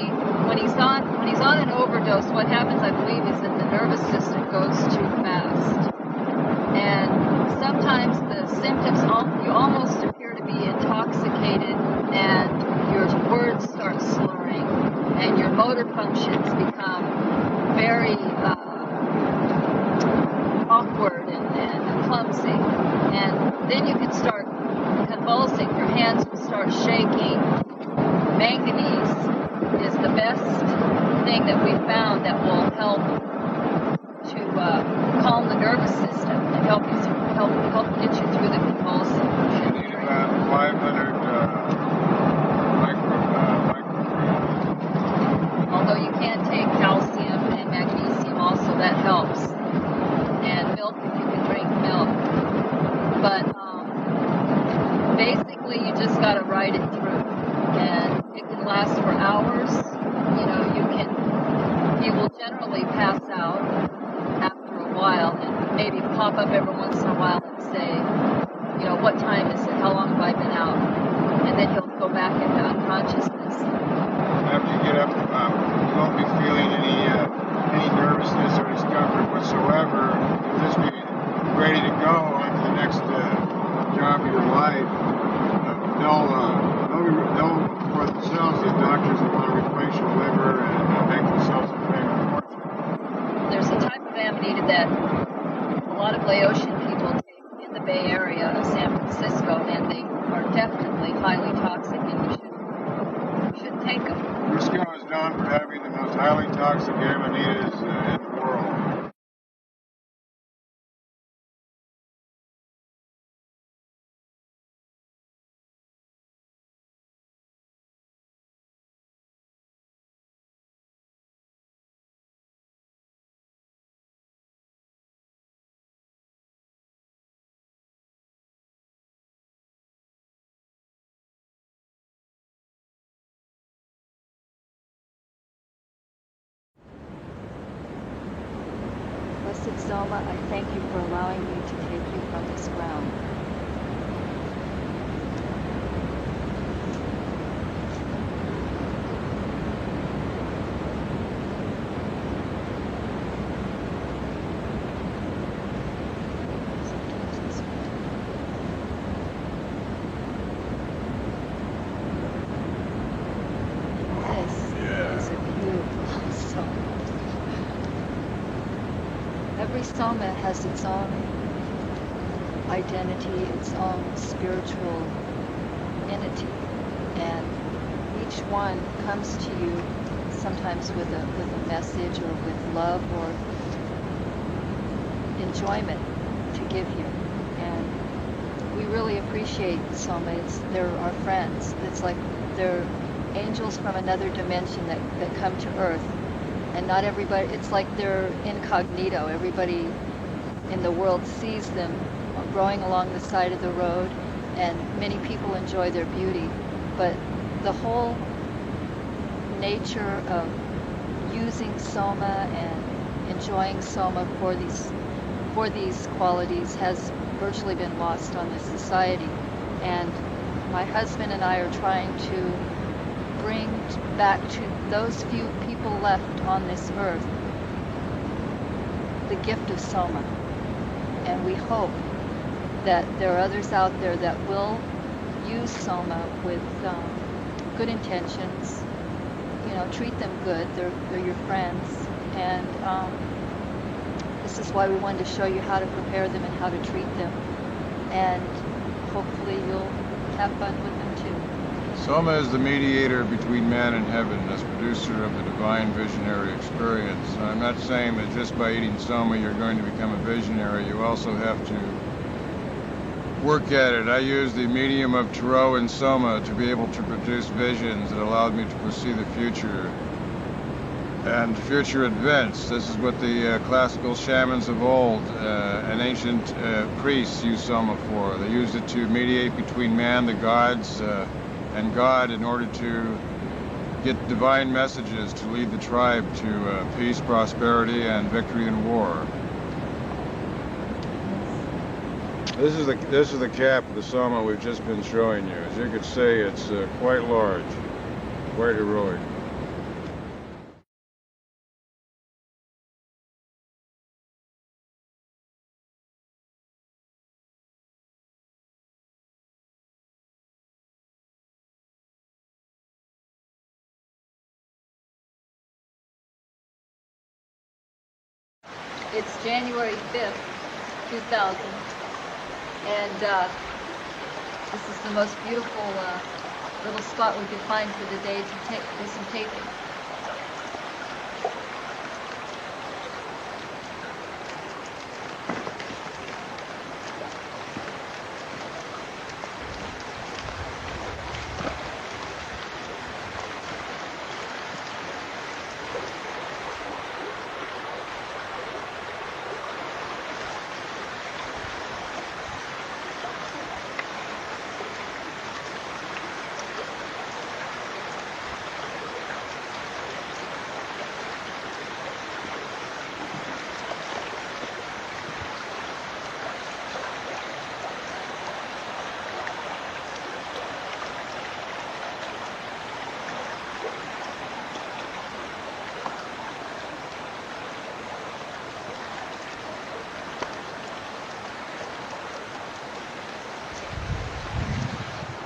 Speaker 3: he's on an overdose, what happens, I believe, is that the nervous system goes too fast, and sometimes the symptoms you almost appear to be intoxicated, and your words start slurring, and your motor functions become very awkward and clumsy, and then you can start convulsing. Your hands will start shaking. Manganese is the best thing that we found that will help to calm the nervous system and help get you through the convulsion.
Speaker 1: You need about 500 micrograms.
Speaker 3: Although you can take calcium and magnesium also, that helps. And milk, if you can drink milk. But basically you just got to ride it through. And it can last for hours. You know, you will generally pass out after a while and maybe pop up every once in a while and say, you know, what time is it? How long have I been out? And then he'll go back into unconsciousness.
Speaker 1: After you get up, you won't be feeling any nervousness or discomfort whatsoever. You'll just be ready to go on to the next job of your life. They'll for themselves, the doctors will want to replace your liver and make themselves a famous fortune.
Speaker 3: There's a type of amanita that a lot of Laotian people take in the Bay Area of San Francisco, and they are definitely highly toxic, and you shouldn't take them.
Speaker 1: Frisco is known for having the most highly toxic amanitas in the world.
Speaker 2: Blessed Soma, I thank you for allowing me to take you from this ground. This is a beautiful soma. Every soma has its own identity, its own spiritual entity, and each one comes to you sometimes with a message or with love or enjoyment to give you. And we really appreciate soma. They're our friends. It's like they're angels from another dimension that come to Earth. And not everybody, it's like they're incognito. Everybody in the world sees them growing along the side of the road, and many people enjoy their beauty. But the whole nature of using soma and enjoying soma for these qualities has virtually been lost on this society. And my husband and I are trying to bring back to those few people left on this earth the gift of soma. And we hope that there are others out there that will use soma with good intentions. You know, treat them good. They're your friends. And the
Speaker 3: this is why we wanted to show you how to prepare them and how to treat them. And hopefully you'll have fun with them too.
Speaker 1: Soma is the mediator between man and heaven, as producer of the divine visionary experience. I'm not saying that just by eating Soma you're going to become a visionary. You also have to work at it. I used the medium of Tarot and Soma to be able to produce visions that allowed me to foresee the future and future events. This is what the classical shamans of old and ancient priests used Soma for. They used it to mediate between man, the gods, and God in order to get divine messages to lead the tribe to peace, prosperity, and victory in war. This is the cap of the Soma we've just been showing you. As you can see, it's quite large, quite heroic.
Speaker 3: It's January 5th, 2000, and this is the most beautiful little spot we could find for the day to do some taping.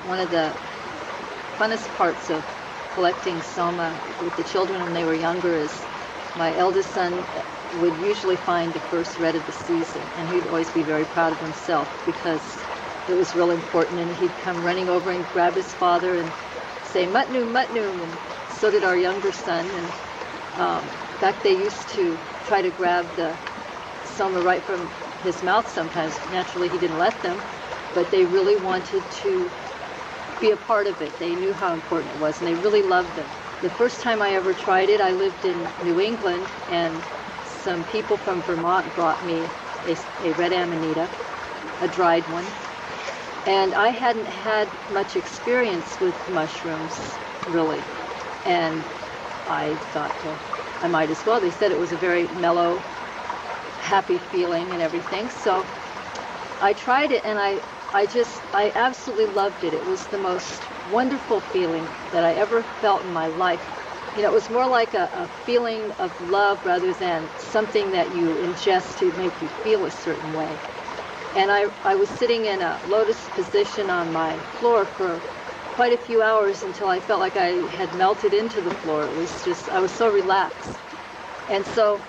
Speaker 3: One of the funnest parts of collecting Soma with the children when they were younger is my eldest son would usually find the first red of the season, and he'd always be very proud of himself because it was real important, and he'd come running over and grab his father and say, "Mutnu, Mutnu," and so did our younger son. And in fact, they used to try to grab the Soma right from his mouth sometimes. Naturally, he didn't let them, but they really wanted to be a part of it. They knew how important it was, and they really loved them. The first time I ever tried it, I lived in New England, and some people from Vermont brought me a red amanita, a dried one, and I hadn't had much experience with mushrooms, really, and I thought, well, I might as well. They said it was a very mellow, happy feeling and everything, so I tried it, and I absolutely loved it. It was the most wonderful feeling that I ever felt in my life. You know, it was more like a feeling of love rather than something that you ingest to make you feel a certain way. And I was sitting in a lotus position on my floor for quite a few hours until I felt like I had melted into the floor. It was just, I was so relaxed. And so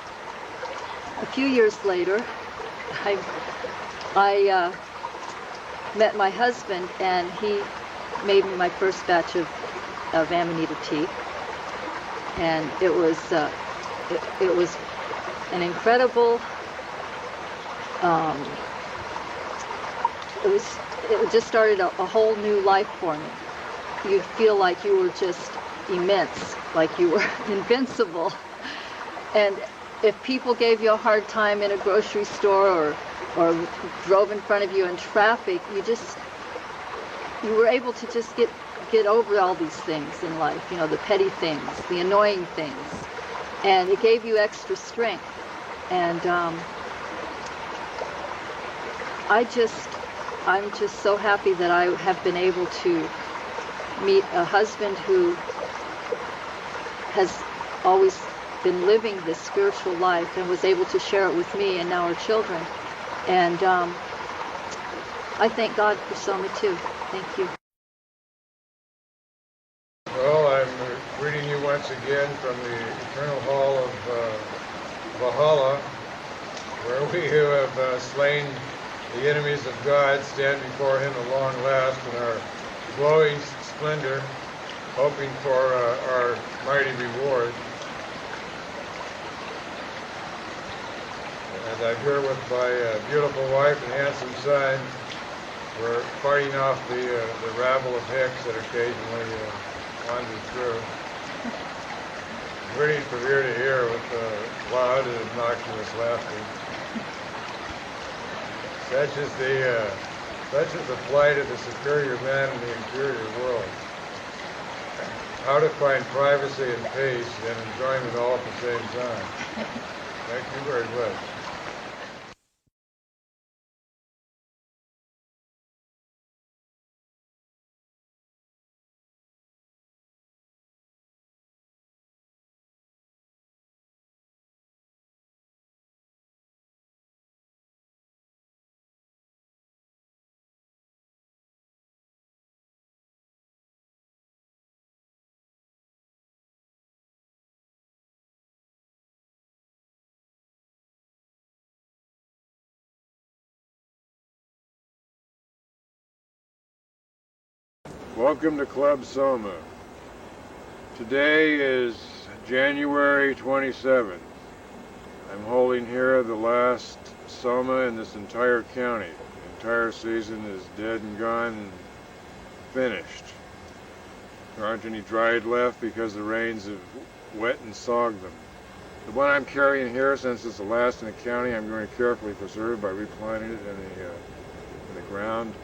Speaker 3: a few years later, I met my husband, and he made me my first batch of Amanita tea, and it was an incredible. It just started a whole new life for me. You'd feel like you were just immense, like you were invincible, and if people gave you a hard time in a grocery store or drove in front of you in traffic, you were able to just get over all these things in life, you know, the petty things, the annoying things, and it gave you extra strength. And I'm just so happy that I have been able to meet a husband who has always been living this spiritual life and was able to share it with me and now our children. And I thank God for Soma too. Thank you.
Speaker 1: Well, I'm greeting you once again from the eternal hall of Valhalla. where we who have slain the enemies of God stand before him at long last in our glowing splendor, hoping for our mighty reward. And I'm here with my beautiful wife and handsome son. We're fighting off the rabble of hicks that occasionally wander through. Grinning from ear to ear with loud and obnoxious laughter. Such is the plight of the superior man in the inferior world. How to find privacy and peace and enjoyment all at the same time. Thank you very much. Welcome to Club Soma. Today is January 27th. I'm holding here the last Soma in this entire county. The entire season is dead and gone and finished. There aren't any dried left because the rains have wet and sogged them. The one I'm carrying here, since it's the last in the county, I'm going to carefully preserve by replanting it in the ground.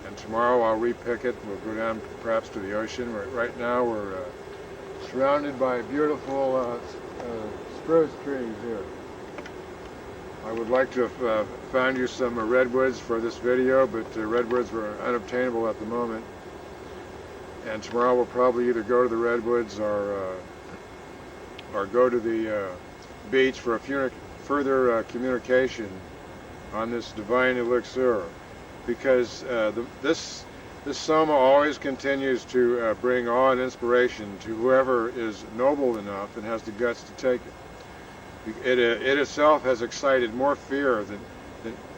Speaker 1: And tomorrow I'll repick it. We'll go down perhaps to the ocean. Right now we're surrounded by beautiful spruce trees here. I would like to have found you some redwoods for this video, but redwoods were unobtainable at the moment. And tomorrow we'll probably either go to the redwoods or go to the beach for a further communication on this divine elixir. Because this Soma always continues to bring awe and inspiration to whoever is noble enough and has the guts to take it. It itself has excited more fear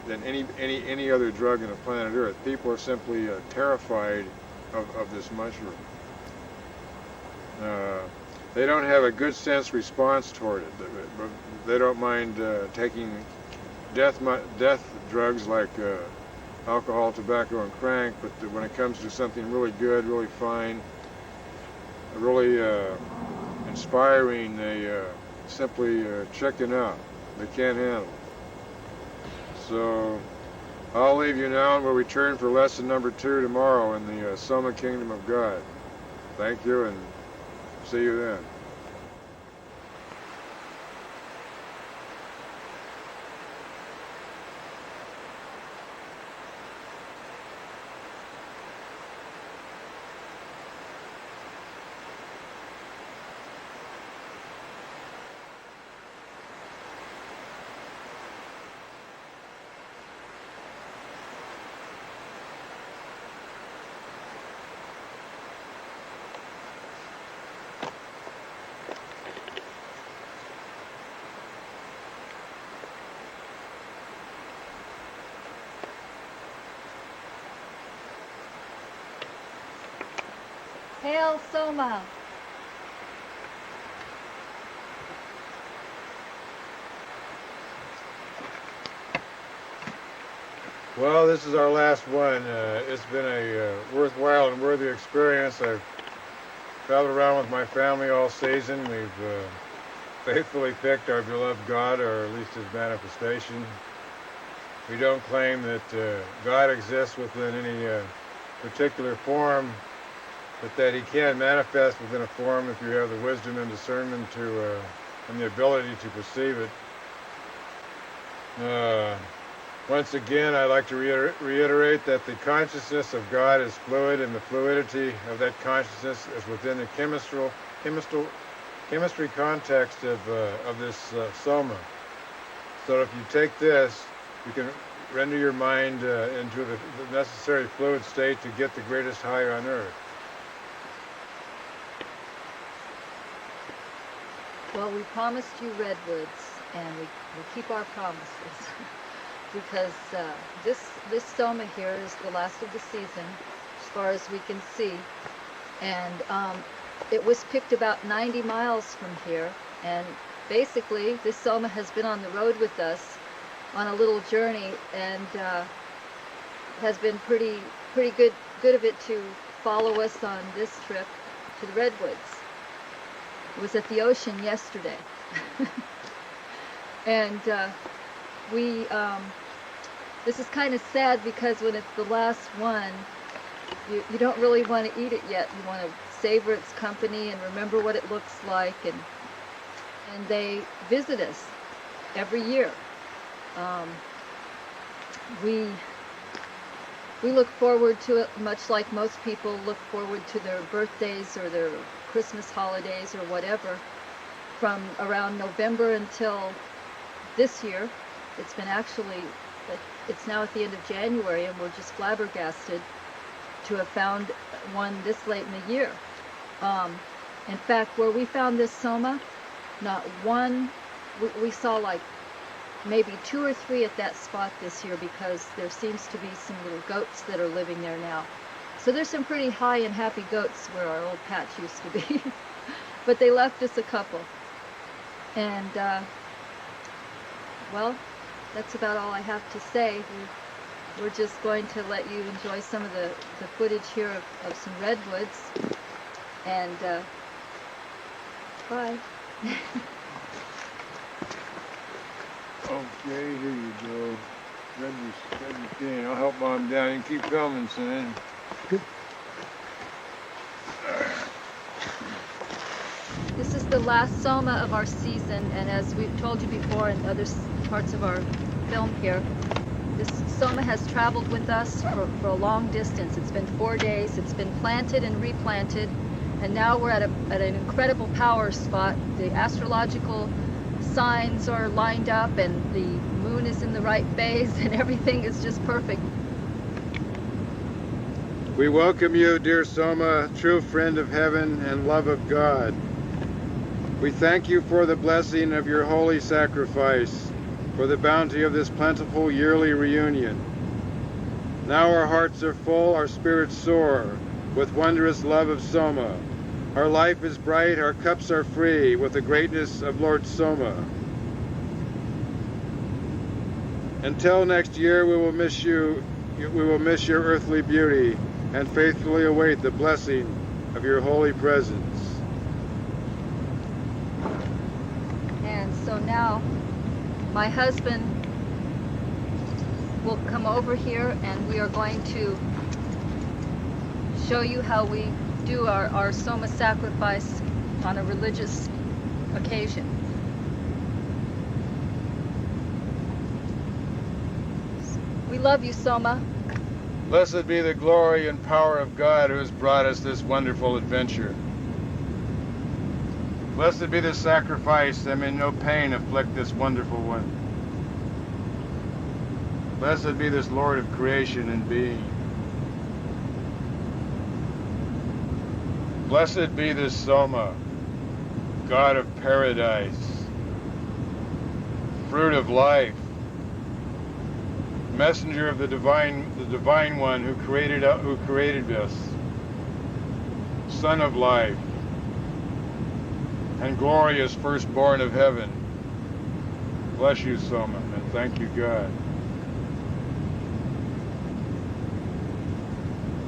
Speaker 1: than any other drug on the planet Earth. People are simply terrified of this mushroom. They don't have a good sense response toward it. They don't mind taking death drugs like alcohol, tobacco, and crank, but when it comes to something really good, really fine, really inspiring, they simply chicken out. They can't handle it. So I'll leave you now, and we'll return for lesson number 2 tomorrow in the Soma Kingdom of God. Thank you, and see you then.
Speaker 3: Hail Soma!
Speaker 1: Well, this is our last one. It's been a worthwhile and worthy experience. I've traveled around with my family all season. We've faithfully picked our beloved God, or at least his manifestation. We don't claim that God exists within any particular form, but that he can manifest within a form if you have the wisdom and discernment and the ability to perceive it. Once again, I'd like to reiterate that the consciousness of God is fluid, and the fluidity of that consciousness is within the chemistry context of this Soma. So if you take this, you can render your mind into the necessary fluid state to get the greatest high on earth.
Speaker 3: Well, we promised you redwoods, and we keep our promises because this soma here is the last of the season, as far as we can see, and it was picked about 90 miles from here, and basically this soma has been on the road with us on a little journey, and has been pretty good of it to follow us on this trip to the redwoods. It was at the ocean yesterday. And this is kind of sad because when it's the last one, you don't really want to eat it yet. You want to savor its company and remember what it looks like, and they visit us every year. We look forward to it much like most people look forward to their birthdays or their Christmas holidays or whatever, from around November until this year. It's now at the end of January, and we're just flabbergasted to have found one this late in the year. In fact, where we found this soma, not one, we saw like maybe 2 or 3 at that spot this year, because there seems to be some little goats that are living there now. So there's some pretty high and happy goats where our old patch used to be. But they left us a couple. And, well, that's about all I have to say. We're just going to let you enjoy some of the footage here of some redwoods. And, bye.
Speaker 1: Okay, here you go. Grab your cane. I'll help Mom down. You can keep filming, son.
Speaker 3: This is the last soma of our season, and as we've told you before in other parts of our film here, this soma has traveled with us for a long distance. It's been 4 days. It's been planted and replanted, and now we're at an incredible power spot. The astrological signs are lined up, and the moon is in the right phase, and everything is just perfect.
Speaker 1: We welcome you, dear Soma, true friend of heaven and love of God. We thank you for the blessing of your holy sacrifice, for the bounty of this plentiful yearly reunion. Now our hearts are full, our spirits soar, with wondrous love of Soma. Our life is bright, our cups are free, with the greatness of Lord Soma. Until next year, we will miss you. We will miss your earthly beauty, and faithfully await the blessing of your holy presence.
Speaker 3: And so now my husband will come over here, and we are going to show you how we do our soma sacrifice on a religious occasion. We love you, Soma.
Speaker 1: Blessed be the glory and power of God who has brought us this wonderful adventure. Blessed be the sacrifice, and may no pain afflict this wonderful one. Blessed be this Lord of creation and being. Blessed be this Soma, God of paradise, fruit of life, messenger of the divine one who created us, son of life, and glorious firstborn of heaven. Bless you, Soma, and thank you, God.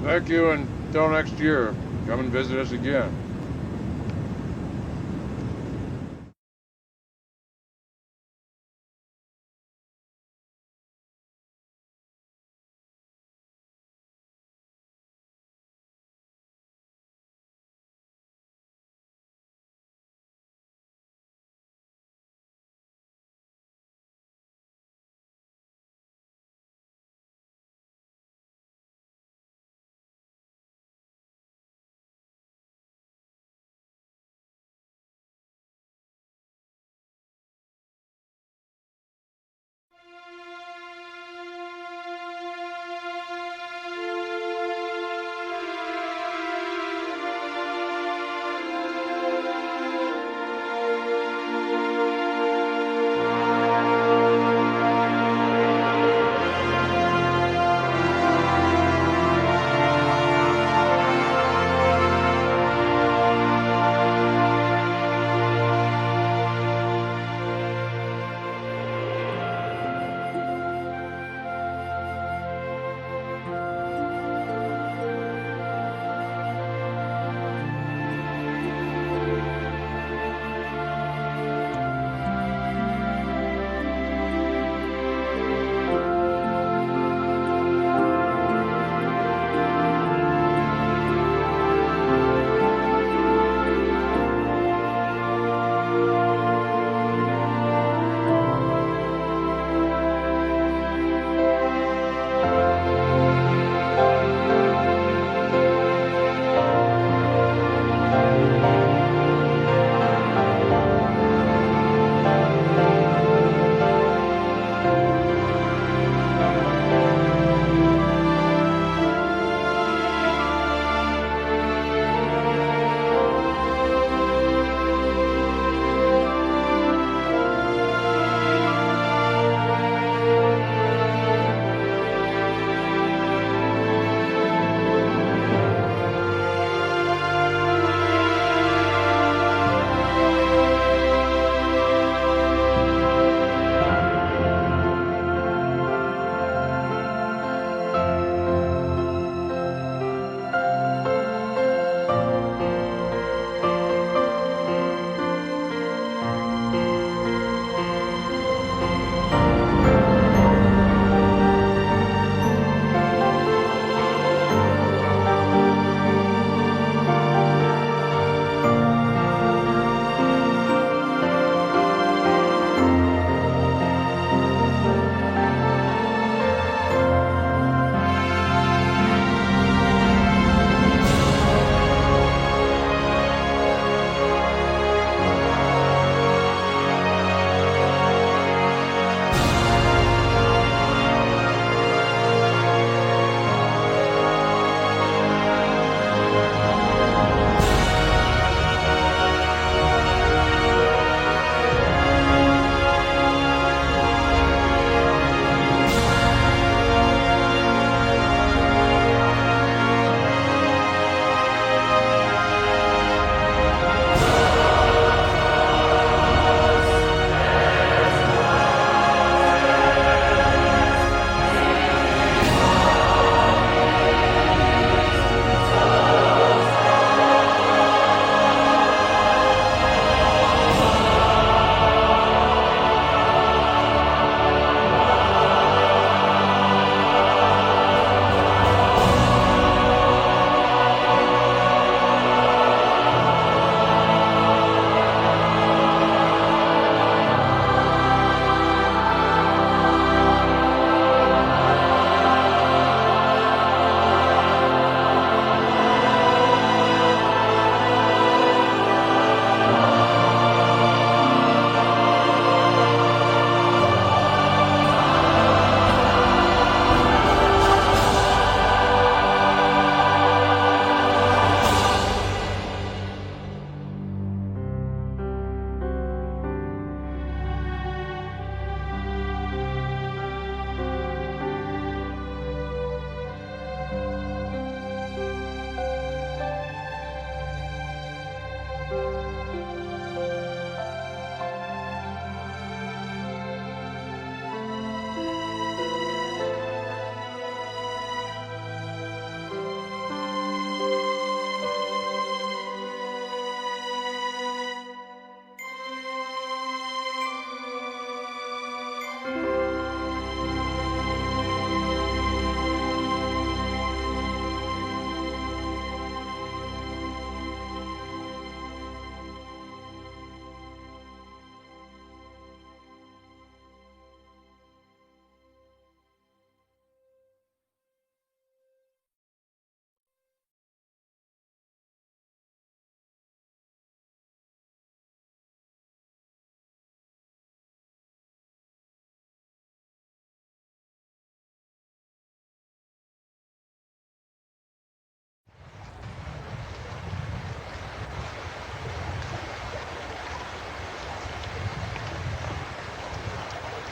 Speaker 1: Thank you, and until next year, come and visit us again.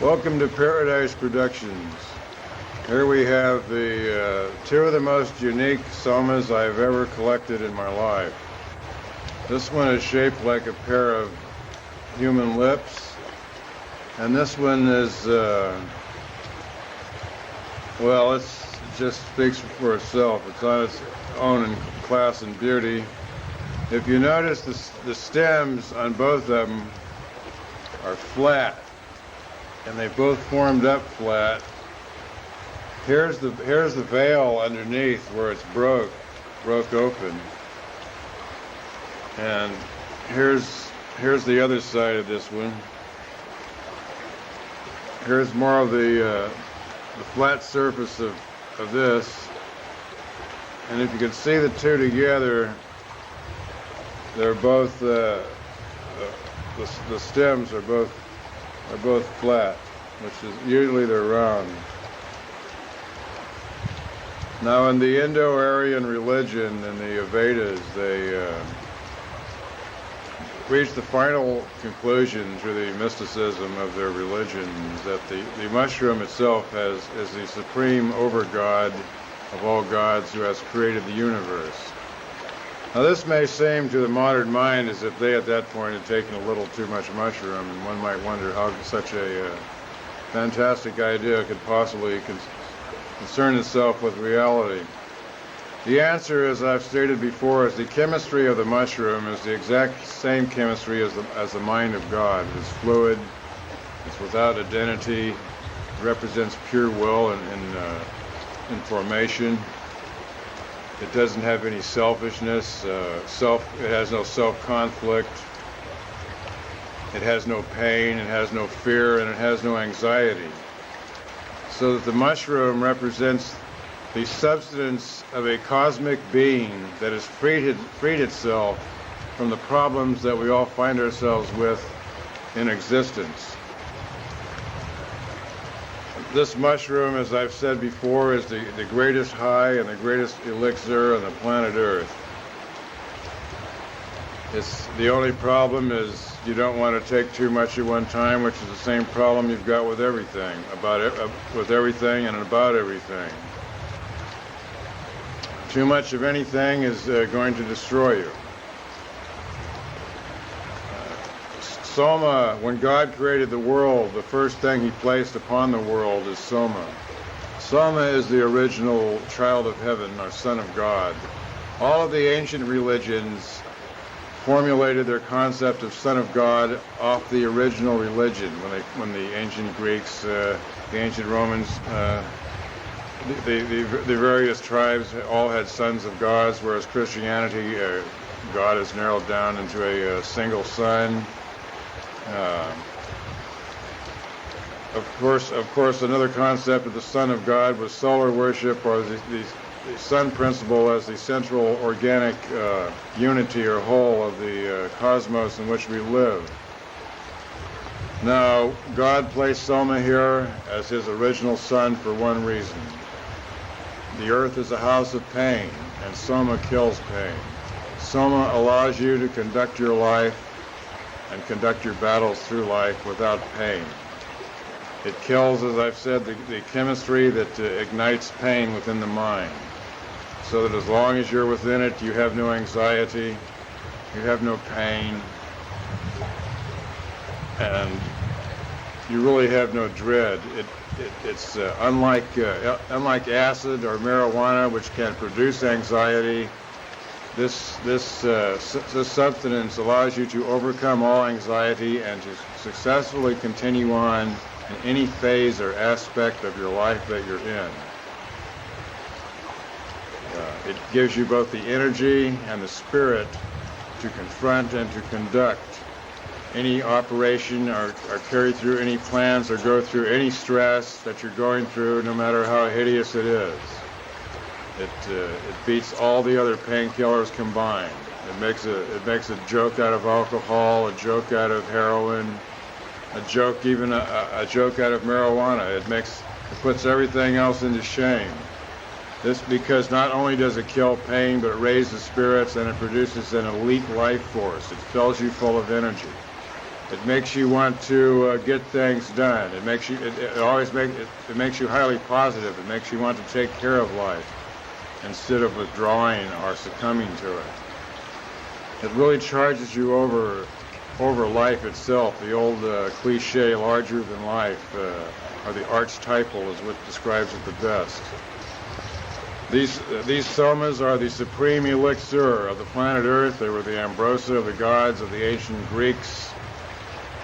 Speaker 1: Welcome to Paradise Productions. Here we have the two of the most unique somas I've ever collected in my life. This one is shaped like a pair of human lips, and this one is, well, it just speaks for itself. It's on its own in class and beauty. If you notice, the stems on both of them are flat, and they both formed up flat. Here's the veil underneath where it's broke open, and here's the other side of this one. Here's more of the flat surface of this, and if you can see the two together, they're both the stems are both flat, which is usually they're round. Now, in the Indo-Aryan religion, in the Vedas, they reached the final conclusion through the mysticism of their religion that the mushroom itself is the supreme over-god of all gods who has created the universe. Now, this may seem to the modern mind as if they at that point had taken a little too much mushroom, and one might wonder how such a fantastic idea could possibly concern itself with reality. The answer, as I've stated before, is the chemistry of the mushroom is the exact same chemistry as the mind of God. It's fluid, it's without identity, it represents pure will and formation. It doesn't have any selfishness, it has no self-conflict, it has no pain, it has no fear, and it has no anxiety. So that the mushroom represents the substance of a cosmic being that has freed itself from the problems that we all find ourselves with in existence. This mushroom, as I've said before, is the greatest high and the greatest elixir on the planet Earth. The only problem is you don't want to take too much at one time, which is the same problem you've got with everything, with everything and about everything. Too much of anything is going to destroy you. Soma, when God created the world, the first thing he placed upon the world is Soma. Soma is the original child of heaven, or son of God. All of the ancient religions formulated their concept of son of God off the original religion. When the ancient Greeks, the ancient Romans, the various tribes all had sons of gods, whereas Christianity, God is narrowed down into a single son. Of course, another concept of the Son of God was solar worship, or the sun principle as the central organic unity or whole of the cosmos in which we live. Now, God placed Soma here as his original son for one reason. The earth is a house of pain, and Soma kills pain. Soma allows you to conduct your life and conduct your battles through life without pain. It kills, as I've said, the chemistry that ignites pain within the mind. So that as long as you're within it, you have no anxiety, you have no pain, and you really have no dread. It's unlike acid or marijuana, which can produce anxiety. This substance allows you to overcome all anxiety and to successfully continue on in any phase or aspect of your life that you're in. It gives you both the energy and the spirit to confront and to conduct any operation or carry through any plans or go through any stress that you're going through, no matter how hideous it is. It beats all the other painkillers combined. It makes a joke out of alcohol, a joke out of heroin, a joke out of marijuana. It puts everything else into shame. This because not only does it kill pain, but it raises spirits and it produces an elite life force. It fills you full of energy. It makes you want to get things done. It makes you. It makes you highly positive. It makes you want to take care of life instead of withdrawing or succumbing to it. It really charges you over life itself. The old cliche, larger than life, or the archetypal is what describes it the best. These somas are the supreme elixir of the planet Earth. They were the ambrosia of the gods of the ancient Greeks.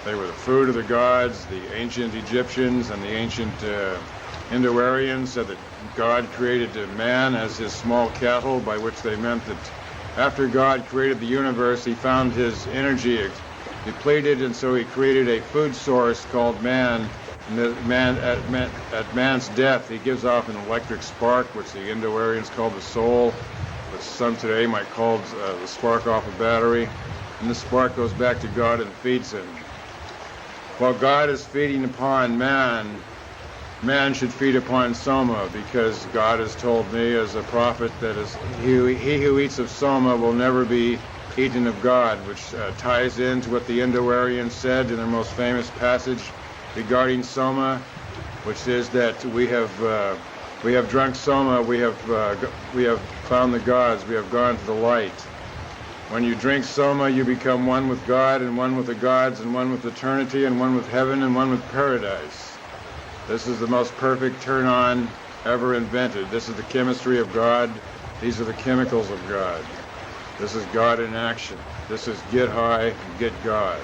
Speaker 1: They were the food of the gods. The ancient Egyptians and the ancient Indo-Aryans said that God created man as his small cattle, by which they meant that after God created the universe, he found his energy depleted, and so he created a food source called man. And at man's death, he gives off an electric spark, which the Indo-Aryans called the soul, which some today might call the spark off a battery. And the spark goes back to God and feeds him. While God is feeding upon man, man should feed upon soma, because God has told me as a prophet that he who eats of soma will never be eaten of God, which ties into what the Indo-Aryans said in their most famous passage regarding soma, which is that we have drunk soma, we have found the gods, we have gone to the light. When you drink soma, you become one with God and one with the gods and one with eternity and one with heaven and one with paradise. This is the most perfect turn-on ever invented. This is the chemistry of God. These are the chemicals of God. This is God in action. This is get high, get God.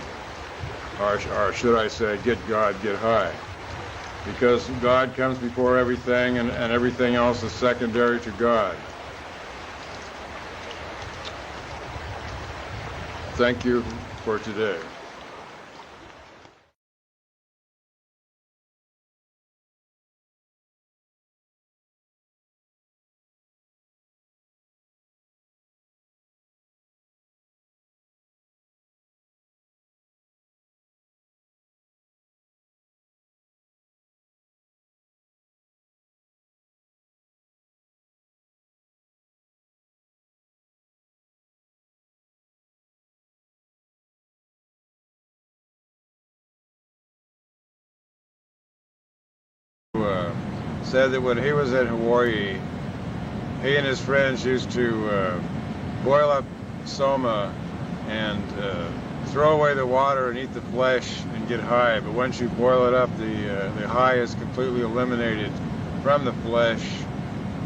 Speaker 1: Or should I say, get God, get high. Because God comes before everything, and everything else is secondary to God. Thank you for today. Said that when he was in Hawaii, he and his friends used to boil up soma and throw away the water and eat the flesh and get high. But once you boil it up, the high is completely eliminated from the flesh,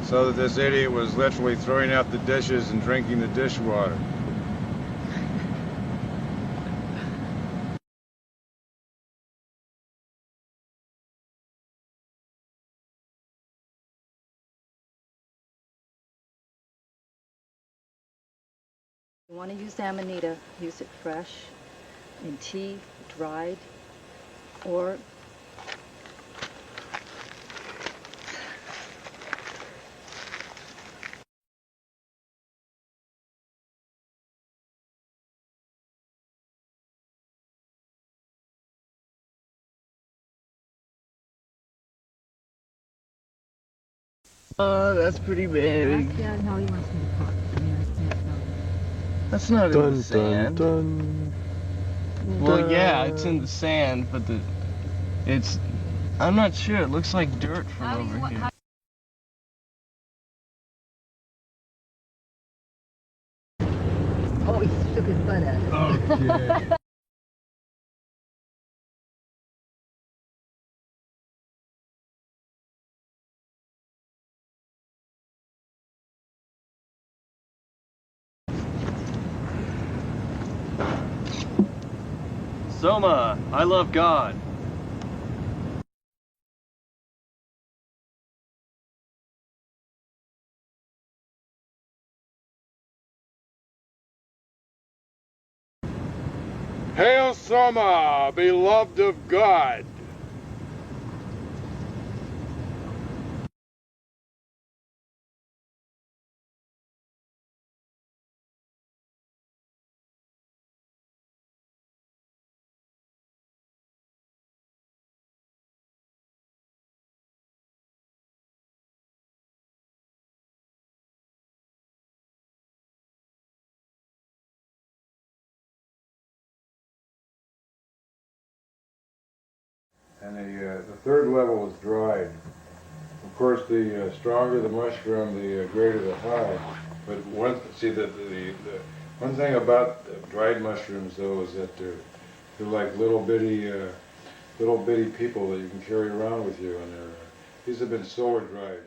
Speaker 1: so that this idiot was literally throwing out the dishes and drinking the dishwater.
Speaker 2: If you want to use amanita, use it fresh, in tea, dried, or
Speaker 5: That's pretty big.
Speaker 3: Ask Dad how he wants me to park. I mean, I can't tell.
Speaker 5: That's not in
Speaker 4: Dun
Speaker 5: the sand.
Speaker 4: dun dun.
Speaker 5: Well, yeah, it's in the sand, but I'm not sure. It looks like dirt from over here.
Speaker 3: Oh, he shook his butt at it.
Speaker 1: Okay.
Speaker 5: Soma, I love God.
Speaker 1: Hail Soma, beloved of God! And the third level is dried. Of course, the stronger the mushroom, the greater the high. But one thing about dried mushrooms, though, is that they're like little bitty people that you can carry around with you, and these have been solar dried.